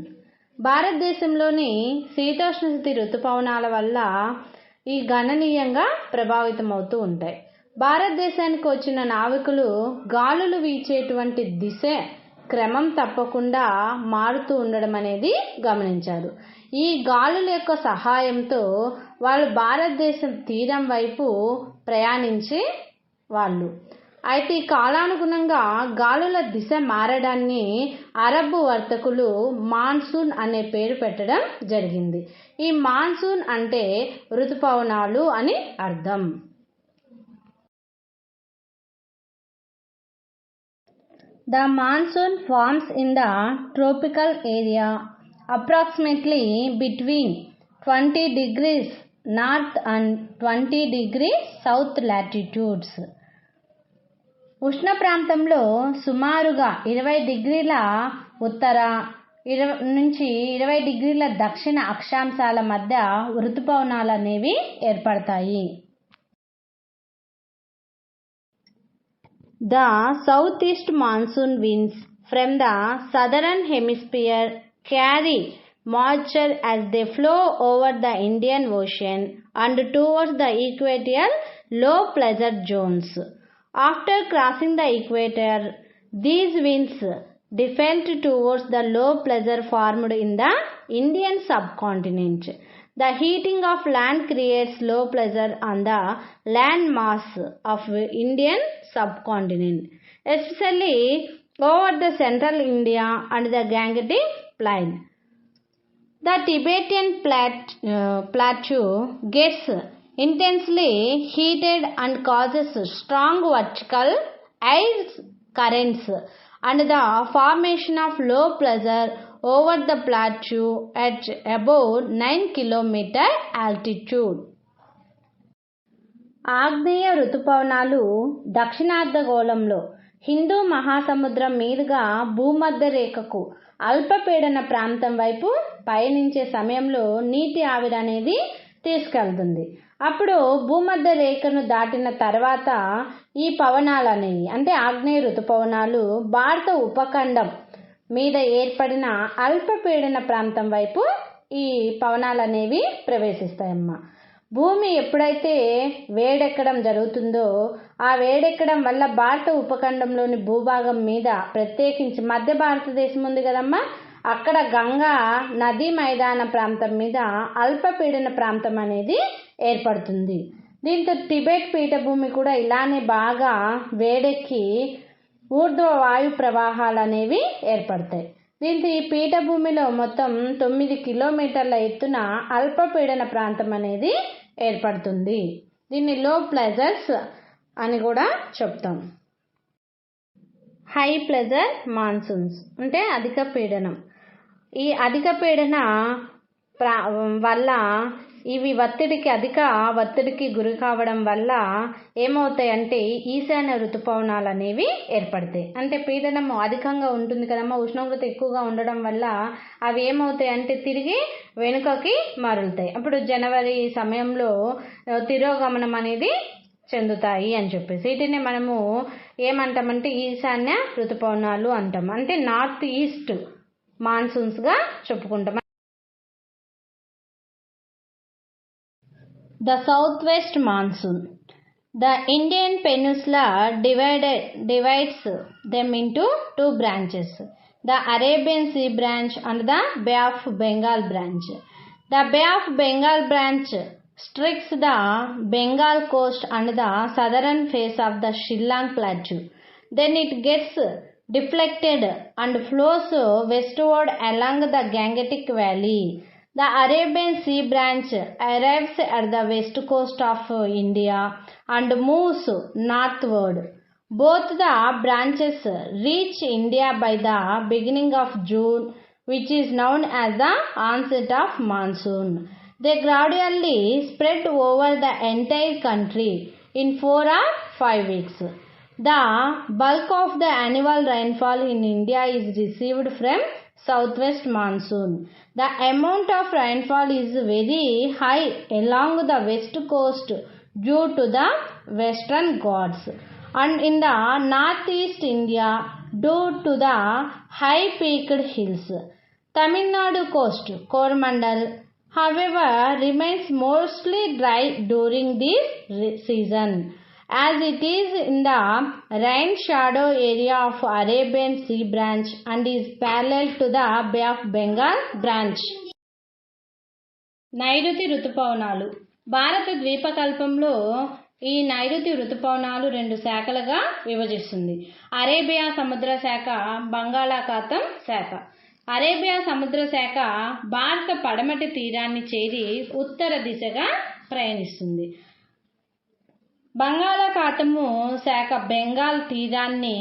S1: భారతదేశంలోని శీతోష్ణస్థితి ఋతుపవనాల వల్ల ఈ గణనీయంగా ప్రభావితమవుతూ ఉంటాయి. భారతదేశానికి వచ్చిన నావికులు గాలులు వీచేటువంటి దిశ క్రమం తప్పకుండా మారుతూ ఉండడం అనేది గమనించారు. ఈ గాలుల యొక్క సహాయంతో వాళ్ళు భారతదేశం తీరం వైపు ప్రయాణించే వాళ్ళు. అయితే ఈ కాలానుగుణంగా గాలుల దిశ మారడాన్ని అరబ్ వర్తకులు మాన్సూన్ అనే పేరు పెట్టడం జరిగింది. ఈ మాన్సూన్ అంటే ఋతుపవనాలు అని అర్థం. The monsoon forms in the tropical area approximately between 20 degrees north and 20 degrees south latitudes. ఉష్ణ ప్రాంతంలో సుమారుగా 20 డిగ్రీల ఉత్తర నుంచి 20 డిగ్రీల దక్షిణ అక్షాంశాల మధ్య ఋతుపవనాలు అనేవి ఏర్పడతాయి. The southeast monsoon winds from the southern hemisphere carry moisture as they flow over the Indian Ocean and towards the equatorial low pressure zones. After crossing the equator, these winds deflect towards the low pressure formed in the Indian subcontinent. The heating of land creates low pressure on the land mass of Indian subcontinent, especially over the central India and the Gangetic plain. The Tibetan plateau gets intensely heated and causes strong vertical ice currents and the formation of low pressure over the plateau at about 9 km altitude. ఆగ్నేయ ఋతుపవనాలు దక్షిణార్ధగోళంలో హిందూ మహాసముద్రం మీదుగా భూమధ్య రేఖకు అల్పపీడన ప్రాంతం వైపు పయనించే సమయంలో నీటి ఆవిరి అనేది తీసుకెళ్తుంది. అప్పుడు భూమధ్య రేఖను దాటిన తర్వాత ఈ పవనాలు అనేవి అంటే ఆగ్నేయ ఋతుపవనాలు భారత ఉపఖండం మీద ఏర్పడిన అల్పపీడన ప్రాంతం వైపు ఈ పవనాలు అనేవి ప్రవేశిస్తాయమ్మా. భూమి ఎప్పుడైతే వేడెక్కడం జరుగుతుందో ఆ వేడెక్కడం వల్ల భారత ఉపఖండంలోని భూభాగం మీద ప్రత్యేకించి మధ్య భారతదేశం ఉంది కదమ్మా, అక్కడ గంగా నదీ మైదాన ప్రాంతం మీద అల్పపీడన ప్రాంతం అనేది ఏర్పడుతుంది. దీంతో టిబెట్ పీఠభూమి కూడా ఇలానే బాగా వేడెక్కి ఊర్ధ్వ వాయు ప్రవాహాలు అనేవి ఏర్పడతాయి. దీంతో ఈ పీఠభూమిలో మొత్తం 9 కిలోమీటర్ల ఎత్తున అల్పపీడన ప్రాంతం అనేది ఏర్పడుతుంది. దీన్ని లో ప్రెజర్స్ అని కూడా చెప్తాం. హై ప్రెజర్ మాన్సూన్స్ అంటే అధిక పీడనం. ఈ అధిక పీడన వల్ల ఇవి అధిక ఒత్తిడికి గురి కావడం వల్ల ఏమవుతాయంటే ఈశాన్య ఋతుపవనాలు అనేవి ఏర్పడతాయి. అంటే పీడనం అధికంగా ఉంటుంది కదమ్మా, ఉష్ణోగ్రత ఎక్కువగా ఉండడం వల్ల అవి ఏమవుతాయి అంటే తిరిగి వెనుకకి మరలుతాయి. అప్పుడు జనవరి సమయంలో తిరోగమనం అనేది చెందుతాయి అని చెప్పేసి వీటిని మనము ఏమంటామంటే ఈశాన్య ఋతుపవనాలు అంటాం. అంటే నార్త్ ఈస్ట్ మాన్సూన్స్గా చెప్పుకుంటాం. The southwest monsoon. The Indian peninsula divides them into two branches, the Arabian Sea branch and the Bay of Bengal branch. The Bay of Bengal branch strikes the Bengal coast and the southern face of the Shillong plateau. Then it gets deflected and flows westward along the Gangetic Valley. The Arabian Sea branch arrives at the west coast of India and moves northward. Both the branches reach India by the beginning of June, which is known as the onset of monsoon. They gradually spread over the entire country in 4 or 5 weeks. The bulk of the annual rainfall in India is received from southwest monsoon. The amount of rainfall is very high along the west coast due to the western Ghats and in the northeast India due to the high peaked hills. Tamil Nadu coast, Coromandel, however, remains mostly dry during this season, as it is in the rain shadow area of Arabian Sea branch and is parallel to the Bay of Bengal branch. నైరుతి ఋతుపవనాలు. భారత ద్వీపకల్పంలో ఈ నైరుతి ఋతుపవనాలు 2 శాఖలుగా విభజిస్తుంది. Arabia సముద్ర శాఖ, బంగాళాఖాతం శాఖ. అరేబియా సముద్ర శాఖ భారత పడమటి తీరాన్ని చేరి ఉత్తర దిశగా ప్రయాణిస్తుంది. బంగాళాఖాతము శాఖ బెంగాల్ తీరాన్ని,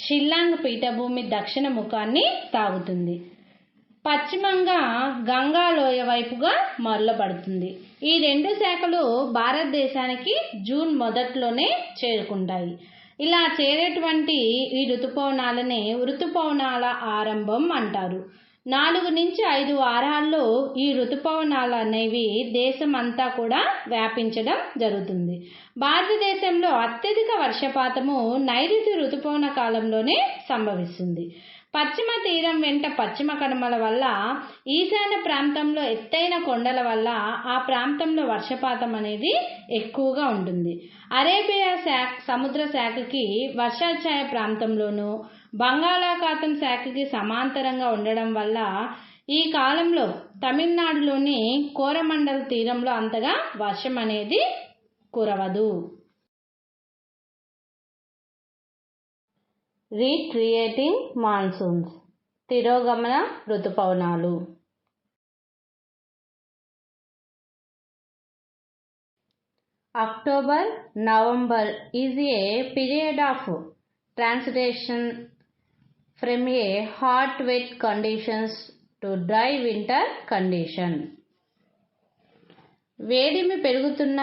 S1: షిల్లాంగ్ పీఠభూమి దక్షిణ ముఖాన్ని తాగుతుంది. పశ్చిమంగా గంగా లోయ వైపుగా మరలబడుతుంది. ఈ 2 శాఖలు భారతదేశానికి జూన్ మొదట్లోనే చేరుకుంటాయి. ఇలా చేరేటువంటి ఈ ఋతుపవనాలని ఋతుపవనాల ఆరంభం అంటారు. 4 నుంచి 5 వారాల్లో ఈ ఋతుపవనాలు అనేవి దేశం అంతా కూడా వ్యాపించడం జరుగుతుంది. భారతదేశంలో అత్యధిక వర్షపాతము నైరుతి ఋతుపవన కాలంలోనే సంభవిస్తుంది. పశ్చిమ తీరం వెంట పశ్చిమ కనుమల వల్ల, ఈశాన్య ప్రాంతంలో ఎత్తైన కొండల వల్ల ఆ ప్రాంతంలో వర్షపాతం అనేది ఎక్కువగా ఉంటుంది. అరేబియా సముద్ర శాఖకి వర్షాఛాయ ప్రాంతంలోనూ, బంగాళాఖాతం శాఖకి సమాంతరంగా ఉండడం వల్ల ఈ కాలంలో తమిళనాడులోని కోరమండల్ తీరంలో అంతగా వర్షం అనేది కురవదు. Recreating monsoons. తిరోగమన ఋతుపవనాలు. October November is a period of transition from a hot wet conditions to dry winter condition. వేడిమి పెరుగుతున్న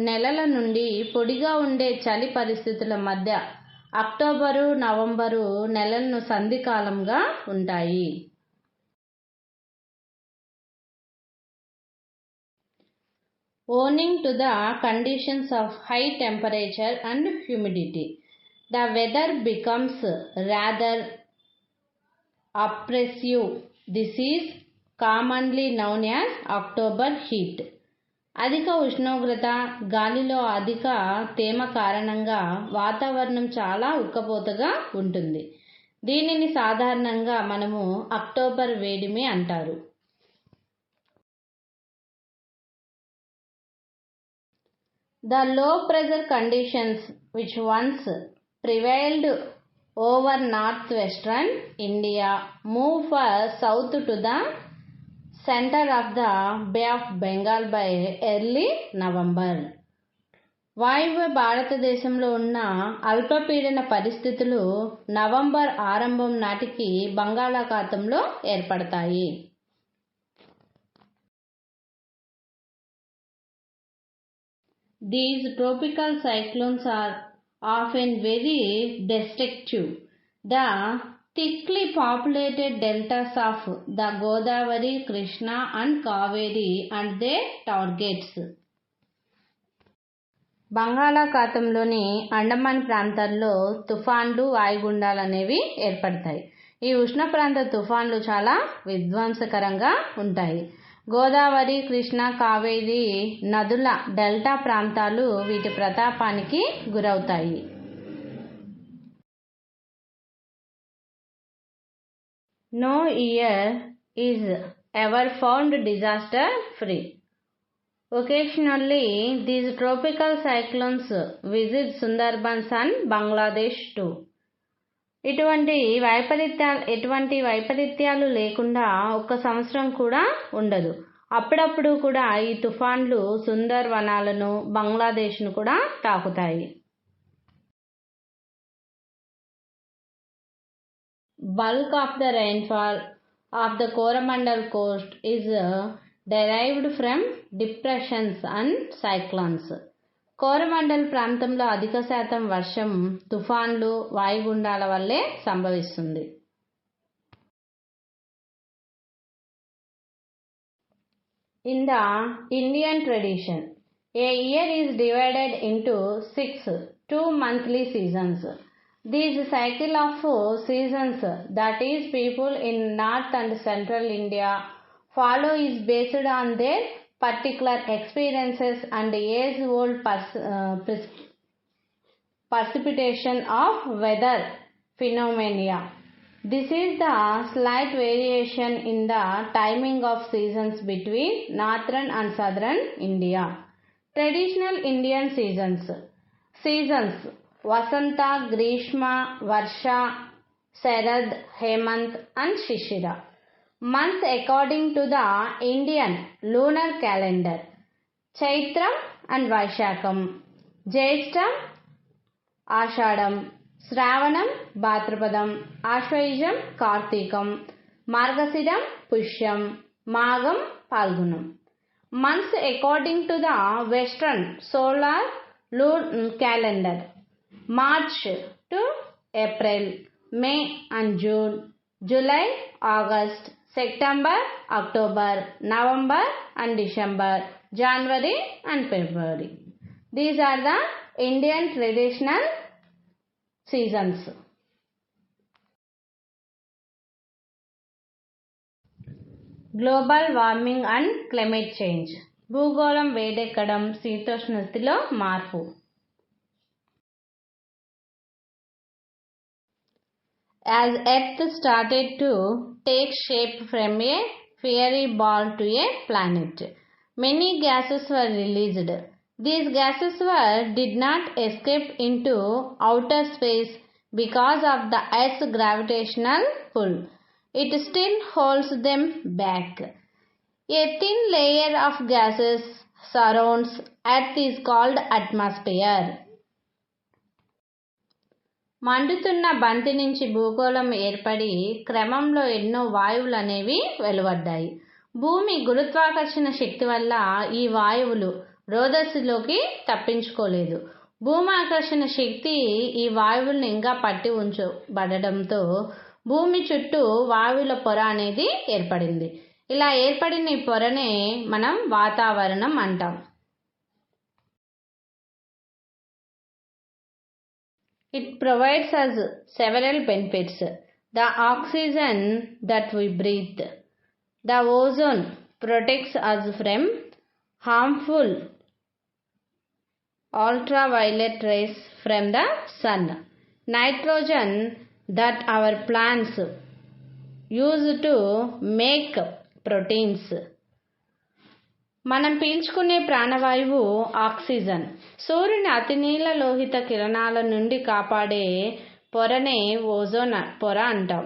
S1: నెలల నుండి పొడిగా ఉండే చలి పరిస్థితుల మధ్య అక్టోబరు నవంబరు నెలలను సంధికాలంగా ఉంటాయి. Owing to the conditions of high temperature and humidity, the weather becomes rather oppressive. This is commonly known as October heat. అధిక ఉష్ణోగ్రత, గాలిలో అధిక తేమ కారణంగా వాతావరణం చాలా ఉక్కపోతగా ఉంటుంది. దీనిని సాధారణంగా మనము అక్టోబర్ వేడిమి అంటారు. The low pressure conditions which once prevailed over northwestern India move south to the center of the Bay of Bengal by early November. వాయువ్య భారతదేశంలో ఉన్న అల్పపీడన పరిస్థితులు నవంబర్ ఆరంభం నాటికి బంగాళాఖాతంలో ఏర్పడతాయి. These tropical cyclones are often very destructive. The thickly populated deltas of the Godavari, Krishna and Kaveri and their targets. బంగాళాఖాతంలోని Andaman ప్రాంతాల్లో తుఫాన్లు, వాయుగుండాలు అనేవి ఏర్పడతాయి. ఈ ఉష్ణ ప్రాంత తుఫాన్లు చాలా విధ్వంసకరంగా ఉంటాయి. గోదావరి, కృష్ణ, కావేరి నదుల డెల్టా ప్రాంతాలు వీటి ప్రతాపానికి గురవుతాయి. No year is ever found disaster free. Occasionally, these tropical cyclones visit Sundarbans and Bangladesh too. ఎటువంటి వైపరీత్యాలు లేకుండా ఒక్క సంవత్సరం కూడా ఉండదు. అప్పుడప్పుడు కూడా ఈ తుఫాన్లు సుందర్ వనాలను, బంగ్లాదేశ్ను కూడా తాకుతాయి. Bulk of the rainfall of the Coromandel coast is derived from depressions and cyclones. Coromandel ప్రాంతంలో అధిక శాతం వర్షం తుఫాన్లు, వాయుగుండాల వల్లే సంభవిస్తుంది. In the Indian tradition, a year is divided into 6 two-monthly seasons. These cycle of seasons, that is people in North and Central India follow, is based on their particular experiences and age-old precipitation of weather phenomena. This is the slight variation in the timing of seasons between northern and southern India. Traditional Indian seasons: Vasanta, Grishma, Varsha, Sharad, Hemant and Shishira. Months according to the Indian lunar calendar: Chaitram and Vaishakam, Jyeshtam, Ashadam, Shravanam, Bhadrapadam, Ashvayujam, Kartikam, Margasiram, Pushyam, Magam, Palgunam. Months according to the Western solar calendar: March to April, May and June, July, August, September, October, November and December, January and February. These are the Indian traditional seasons. Global warming and climate change. భూగోళం వేడెక్కడం, శీతోష్ణ స్థితిలో మార్పు. As Earth started to take shape from a fiery ball to a planet, many gases were released. These gases did not escape into outer space because of the Earth's gravitational pull. it still holds them back. A thin layer of gases surrounds Earth is called atmosphere. మండుతున్న బంతి నుంచి భూగోళం ఏర్పడి క్రమంలో ఎన్నో వాయువులు అనేవి వెలువడ్డాయి. భూమి గురుత్వాకర్షణ శక్తి వల్ల ఈ వాయువులు రోదసిలోకి తప్పించుకోలేదు. భూమాకర్షణ శక్తి ఈ వాయువులను ఇంకా పట్టి ఉంచబడడంతో భూమి చుట్టూ వాయువుల పొర అనేది ఏర్పడింది. ఇలా ఏర్పడిన ఈ పొరనే మనం వాతావరణం అంటాం. It provides us several benefits. The oxygen that we breathe. The ozone protects us from harmful ultraviolet rays from the sun. Nitrogen that our plants use to make proteins. మనం పీల్చుకునే ప్రాణవాయువు ఆక్సిజన్. సూర్యుని అతినీల లోహిత కిరణాల నుండి కాపాడే పొరనే ఓజోన్ పొర అంటాం.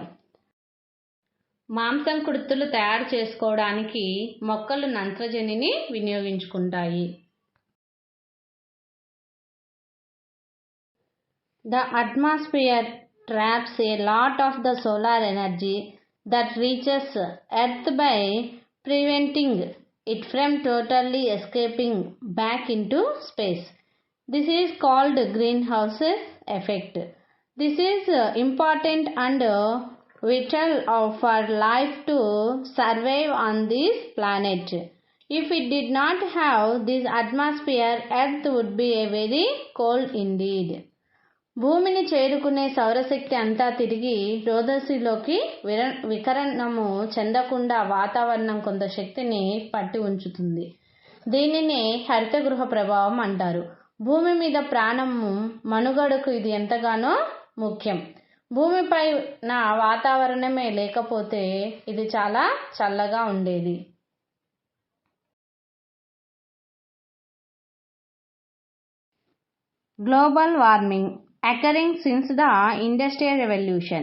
S1: మాంసం కుర్తులు తయారు చేసుకోవడానికి మొక్కలు నత్రజనిని వినియోగించుకుంటాయి. The atmosphere traps a lot of the solar energy that reaches Earth by preventing it from totally escaping back into space. This is called greenhouse effect. This is important and vital for life to survive on this planet. If it did not have this atmosphere, Earth would be a very cold indeed. భూమిని చేరుకునే సౌరశక్తి అంతా తిరిగి రోదసిలోకి వికరణము చెందకుండా వాతావరణం కొంత శక్తిని పట్టి ఉంచుతుంది. దీనినే హరితగృహ ప్రభావం అంటారు. భూమి మీద ప్రాణము మనుగడకు ఇది ఎంతగానో ముఖ్యం. భూమిపై నా వాతావరణమే లేకపోతే ఇది చాలా చల్లగా ఉండేది. Global warming occurring since the Industrial Revolution.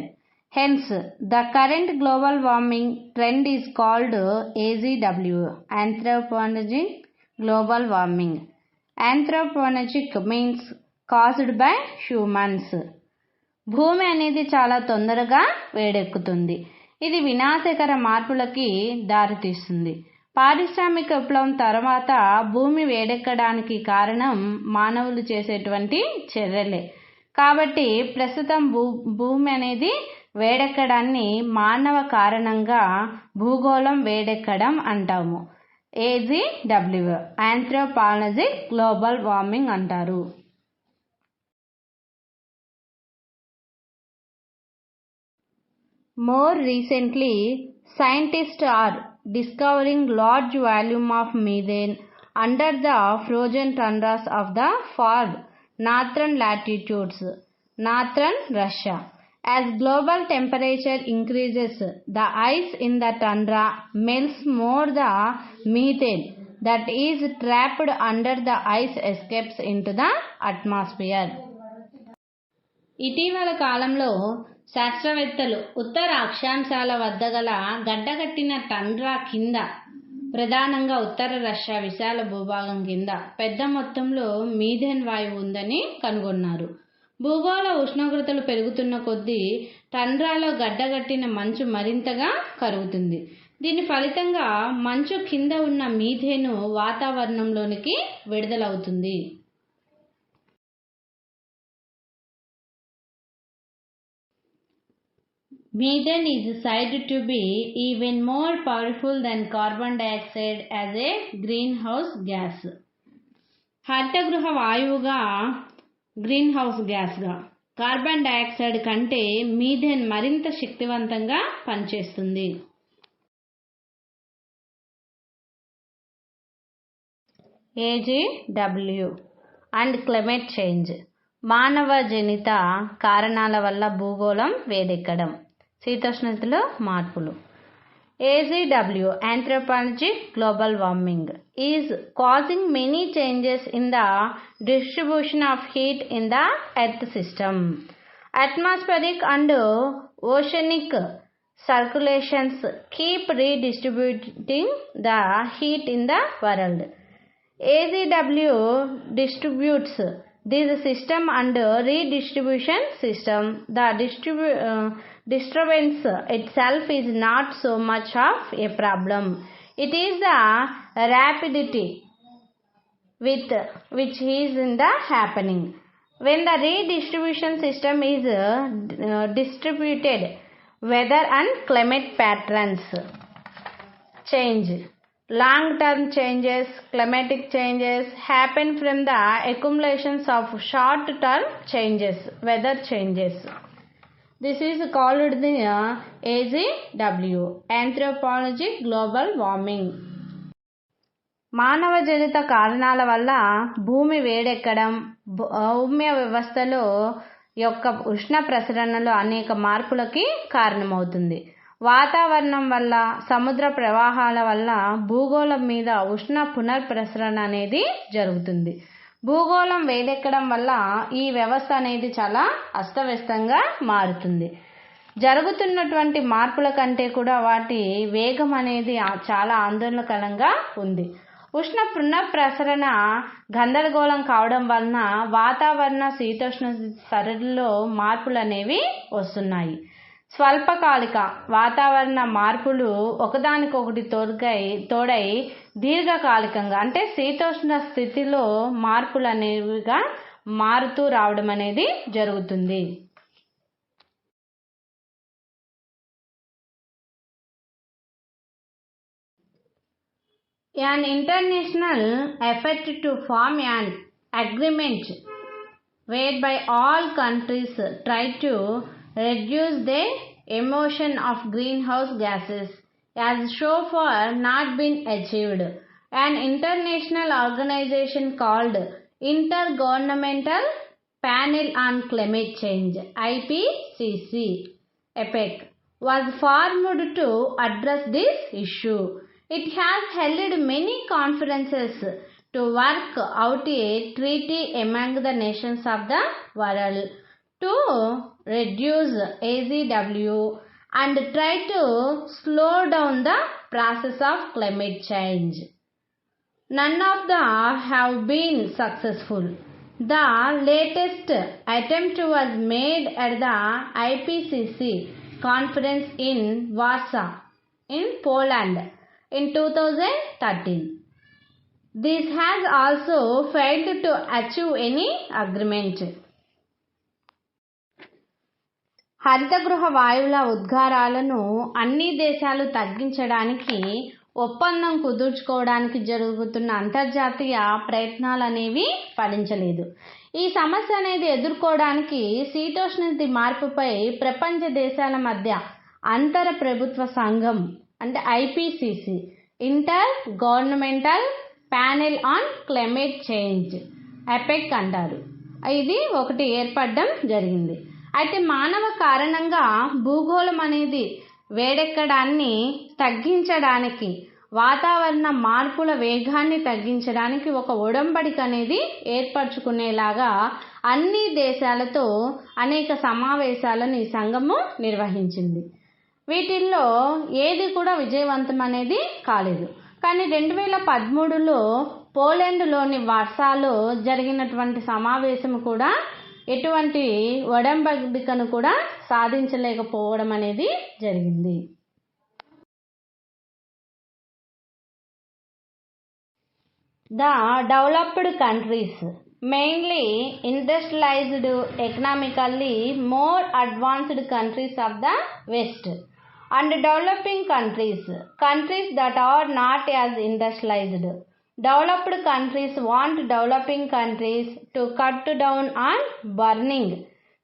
S1: Hence, the current global warming trend is called AGW, Anthropogenic Global Warming. Anthropogenic means caused by humans. భూమి అనేది చాలా తొందరగా వేడెక్కుతుంది. ఇది వినాశకర మార్పులకి దారితీస్తుంది. పారిశ్రామిక విప్లవం తర్వాత భూమి వేడెక్కడానికి కారణం మానవులు చేసేటువంటి చర్యలే. కాబట్టి ప్రస్తుతం భూమి అనేది వేడెక్కడాన్ని మానవ కారణంగా భూగోళం వేడెక్కడం అంటాము. AGW, ఆంథ్రోపాలజిక్ గ్లోబల్ వార్మింగ్ అంటారు. More recently, scientists are discovering large volume of methane under the frozen tundras of the far northern latitudes, northern Russia. As global temperature increases, the ice in the tundra melts more. The methane that is trapped under the ice escapes into the atmosphere. ఇటీవల కాలంలో శాస్త్రవేత్తలు ఉత్తర అక్షాంశాల వద్ద గల గడ్డకట్టిన tundra కింద, ప్రధానంగా ఉత్తర Russia విశాల భూభాగం కింద పెద్ద మొత్తంలో మీథేన్ వాయువు ఉందని కనుగొన్నారు. భూగోళ ఉష్ణోగ్రతలు పెరుగుతున్న కొద్దీ టండ్రాలో గడ్డగట్టిన మంచు మరింతగా కరుగుతుంది. దీని ఫలితంగా మంచు కింద ఉన్న మీథేను వాతావరణంలోనికి విడుదలవుతుంది. Methane is said to be even more powerful than carbon dioxide as a greenhouse gas. హరితగృహ వాయువుగా, గ్రీన్ హౌస్ గ్యాస్గా కార్బన్ డయాక్సైడ్ కంటే మీథేన్ మరింత శక్తివంతంగా పనిచేస్తుంది. AGW and climate change. మానవ జనిత కారణాల వల్ల భూగోళం వేడెక్కడం, శీతోష్ణతలో మార్పులు. AGW, Anthropogenic Global Warming, is causing many changes in the distribution of heat in the Earth system. Atmospheric and oceanic circulations keep redistributing the heat in the world. AZW distributes this system under redistribution system. The disturbance itself is not so much of a problem. It is the rapidity with which is in the happening. When the redistribution system is distributed, weather and climate patterns change. Long-term changes, climatic changes happen from the accumulations of short-term changes, weather changes. This is called the AGW, Anthropologic Global Warming. మానవజనిత కారణాల వల్ల భూమి వేడెక్కడం, భౌమ్య వ్యవస్థలో యొక్క ఉష్ణ ప్రసరణలో అనేక మార్పులకి కారణమవుతుంది. వాతావరణం వల్ల, సముద్ర ప్రవాహాల వల్ల భూగోళం మీద ఉష్ణ పునర్ప్రసరణ అనేది జరుగుతుంది. భూగోళం వేడెక్కడం వల్ల ఈ వ్యవస్థ అనేది చాలా అస్తవ్యస్తంగా మారుతుంది. జరుగుతున్నటువంటి మార్పుల కంటే కూడా వాటి వేగం అనేది చాలా ఆందోళనకరంగా ఉంది. ఉష్ణ పునఃప్రసరణ గందరగోళం కావడం వలన వాతావరణ శీతోష్ణ సరళిలో మార్పులు అనేవి వస్తున్నాయి. స్వల్పకాలిక వాతావరణ మార్పులు ఒకదానికొకటి తోడై దీర్ఘకాలికంగా అంటే శీతోష్ణ స్థితిలో మార్పులు అనేవిగా మారుతూ రావడం అనేది జరుగుతుంది. An international effort to form an agreement whereby all countries try to reduce their emission of greenhouse gases has so far not been achieved. An international organization called Intergovernmental Panel on Climate Change (IPCC) (EPEC) was formed to address this issue. It has held many conferences to work out a treaty among the nations of the world to reduce AZW and try to slow down the process of climate change. None of them have been successful. The latest attempt was made at the IPCC conference in Warsaw, in Poland, in 2013. This has also failed to achieve any agreement. హరితగృహ వాయువుల ఉద్గారాలను అన్ని దేశాలు తగ్గించడానికి ఒప్పందం కుదుర్చుకోవడానికి జరుగుతున్న అంతర్జాతీయ ప్రయత్నాలు అనేవి ఫలించలేదు. ఈ సమస్య అనేది ఎదుర్కోవడానికి శీతోష్ణస్థితి మార్పుపై ప్రపంచ దేశాల మధ్య అంతర ప్రభుత్వ సంఘం అంటే IPCC inter governmental panel on climate change ఎపెక్ అంటారు. ఇది ఒకటి ఏర్పడడం జరిగింది. అయితే మానవ కారణంగా భూగోళం అనేది వేడెక్కడాన్ని తగ్గించడానికి, వాతావరణ మార్పుల వేగాన్ని తగ్గించడానికి ఒక ఒడంబడిక అనేది ఏర్పరచుకునేలాగా అన్ని దేశాలతో అనేక సమావేశాలను ఈ సంఘము నిర్వహించింది. వీటిల్లో ఏది కూడా విజయవంతం అనేది కాలేదు. కానీ 2013లో పోలాండ్లోని వార్సాలో జరిగినటువంటి సమావేశం కూడా ఎటువంటి ఒడంబడికను కూడా సాధించలేకపోవడం అనేది జరిగింది. The developed countries, mainly industrialized, economically more advanced countries of the West, and developing countries, countries that are not as industrialized. Developed countries want developing countries to cut down on burning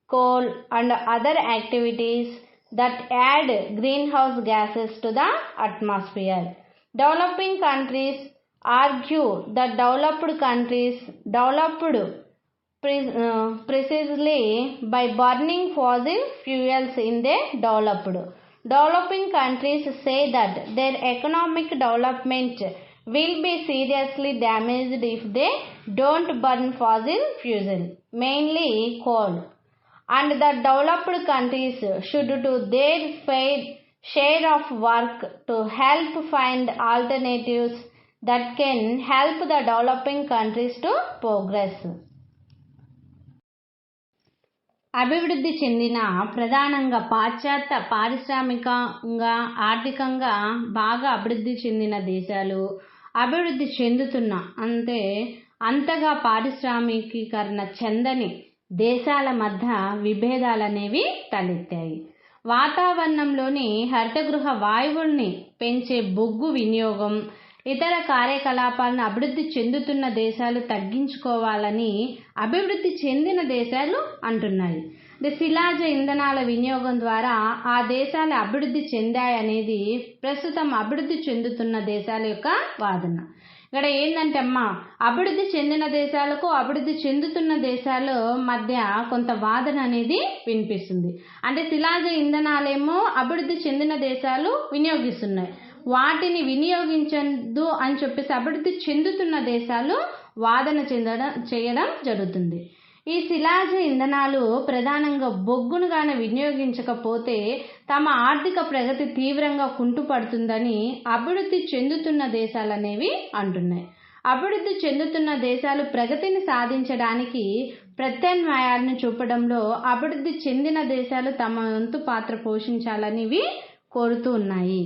S1: coal and other activities that add greenhouse gases to the atmosphere. Developing countries argue that developed countries developed precisely by burning fossil fuels in their developing countries say that their economic development will be seriously damaged if they don't burn fossil fuel, mainly coal, and that developed countries should do their fair share of work to help find alternatives that can help the developing countries to progress. అభివృద్ధి చెందిన ప్రధానంగా పాశ్చాత్య పారిశ్రామికంగా ఆర్థికంగా బాగా అభివృద్ధి చెందిన దేశాలు అభివృద్ధి చెందుతున్న అంతగా పారిశ్రామికీకరణ చెందని దేశాల మధ్య విభేదాలనేవి తలెత్తాయి. వాతావరణంలోని హరితగృహ వాయువుల్ని పెంచే బొగ్గు వినియోగం ఇతర కార్యకలాపాలను అభివృద్ధి చెందుతున్న దేశాలు తగ్గించుకోవాలని అభివృద్ధి చెందిన దేశాలు అంటున్నాయి. శిలాజ ఇంధనాల వినియోగం ద్వారా ఆ దేశాలు అభివృద్ధి చెందాయనేది ప్రస్తుతం అభివృద్ధి చెందుతున్న దేశాల యొక్క వాదన. ఇక్కడ ఏంటంటే అభివృద్ధి చెందిన దేశాలకు అభివృద్ధి చెందుతున్న దేశాల మధ్య కొంత వాదన అనేది వినిపిస్తుంది. అంటే శిలాజ ఇంధనాలేమో అభివృద్ధి చెందిన దేశాలు వినియోగిస్తున్నాయి, వాటిని వినియోగించదు అని చెప్పేసి అభివృద్ధి చెందుతున్న దేశాలు వాదన చేయడం జరుగుతుంది. ఈ శిలాజ ఇంధనాలు ప్రధానంగా బొగ్గును గాని వినియోగించకపోతే తమ ఆర్థిక ప్రగతి తీవ్రంగా కుంటుపడుతుందని అభివృద్ధి చెందుతున్న దేశాలు అనేవి అంటున్నాయి. అభివృద్ధి చెందుతున్న దేశాలు ప్రగతిని సాధించడానికి ప్రత్యామ్నాయాలను చూపడంలో అభివృద్ధి చెందిన దేశాలు తమ వంతు పాత్ర పోషించాలని కోరుతూ ఉన్నాయి.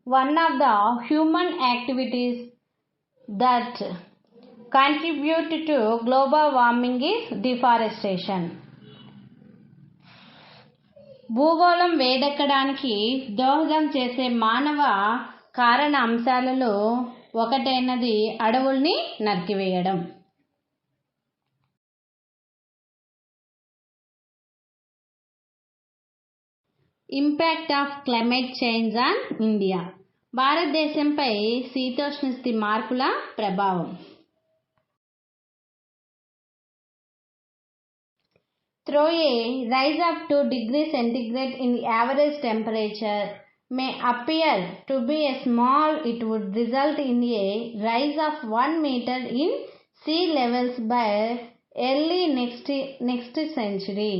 S1: One of the human activities that contribute to global warming is deforestation. భూగోళం వేడెక్కడానికి దోహదం చేసే మానవ కారణ అంశాలలో ఒకటైనది అడవుల్ని నరికివేయడం. Impact of climate change on India. భారతదేశంపై శీతోష్ణస్థితి మార్పుల ప్రభావం. Though a rise of 2 degrees centigrade in the average temperature may appear to be a small, it would result in a rise of 1 meter in sea levels by early next century.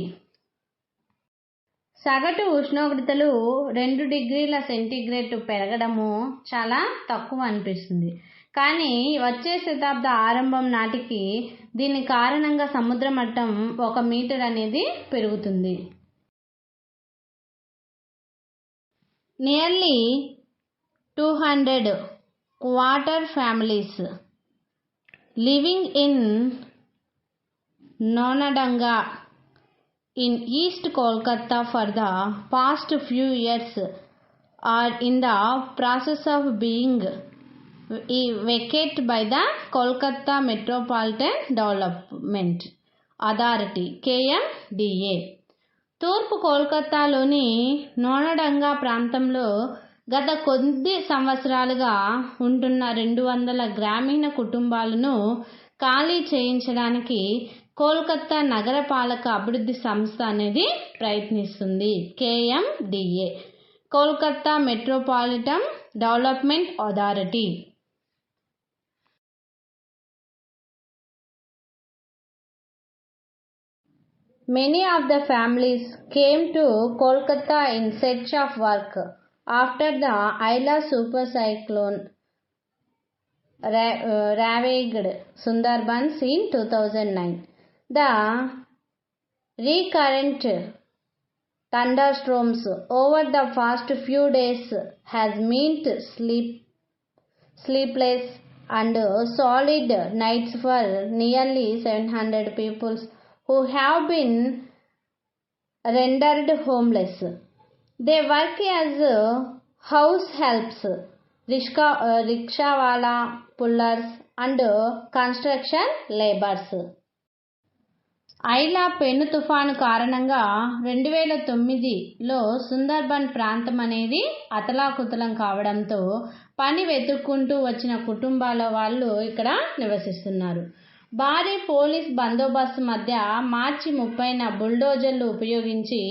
S1: సగటు ఉష్ణోగ్రతలు 2 డిగ్రీల centigrade పెరగడము చాలా తక్కువ అనిపిస్తుంది, కానీ వచ్చే శతాబ్ద ఆరంభం నాటికి దీని కారణంగా సముద్ర మట్టం 1 మీటర్ అనేది పెరుగుతుంది. Nearly 200 quarter families living in నోనడంగా in East Kolkata for the past few years are in the process of being vacated by the Kolkata Metropolitan Development Authority KMDA. తూర్పు కోల్కతాలోని నోనడంగా ప్రాంతంలో గత కొద్ది సంవత్సరాలుగా ఉంటున్న 200 గ్రామీణ కుటుంబాలను ఖాళీ చేయించడానికి కోల్కతా నగరపాలక అభివృద్ధి సంస్థ అనేది ప్రయత్నిస్తుంది. KMDA, Kolkata metropolitan development authority. Many of the families came to Kolkata in search of work after the Aila super cyclone ravaged Sundarbans in 2009. The recurrent thunderstorms over the past few days has meant sleepless and solid nights for nearly 700 people who have been rendered homeless. They work as house helps, rickshawala pullers and construction laborers. ఐలా పెను తుఫాను కారణంగా 2009లో సుందర్బన్ ప్రాంతం అనేది అతలాకుతలం కావడంతో పని వెతుక్కుంటూ వచ్చిన కుటుంబాల వాళ్ళు ఇక్కడ నివసిస్తున్నారు. భారీ పోలీస్ బందోబస్తు మధ్య మార్చి 30న బుల్డోజర్లు ఉపయోగించి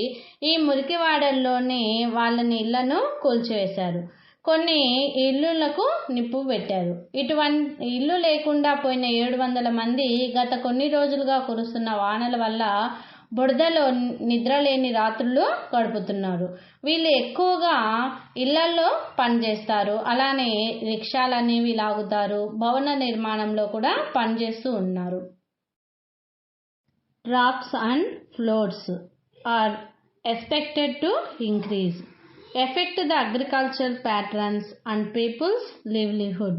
S1: ఈ మురికివాడల్లోనే వాళ్ళని ఇళ్లను కూల్చివేశారు. కొన్ని ఇళ్లకు నిప్పు పెట్టారు. ఇటువంటి ఇల్లు లేకుండా పోయిన 700 మంది గత కొన్ని రోజులుగా కురుస్తున్న వానల వల్ల బురదలో నిద్రలేని రాత్రులు గడుపుతున్నారు. వీళ్ళు ఎక్కువగా ఇళ్లలో పనిచేస్తారు. అలానే రిక్షాలు అనేవి లాగుతారు. భవన నిర్మాణంలో కూడా పనిచేస్తూ ఉన్నారు. Droughts and floods are expected to increase, affect the agricultural patterns and people's livelihood.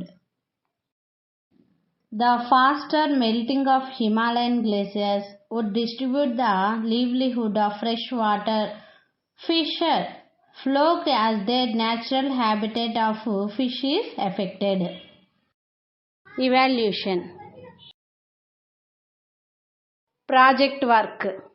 S1: The faster melting of Himalayan glaciers would distribute the livelihood of freshwater fish flow as their natural habitat of fish is affected. Evaluation. Project work.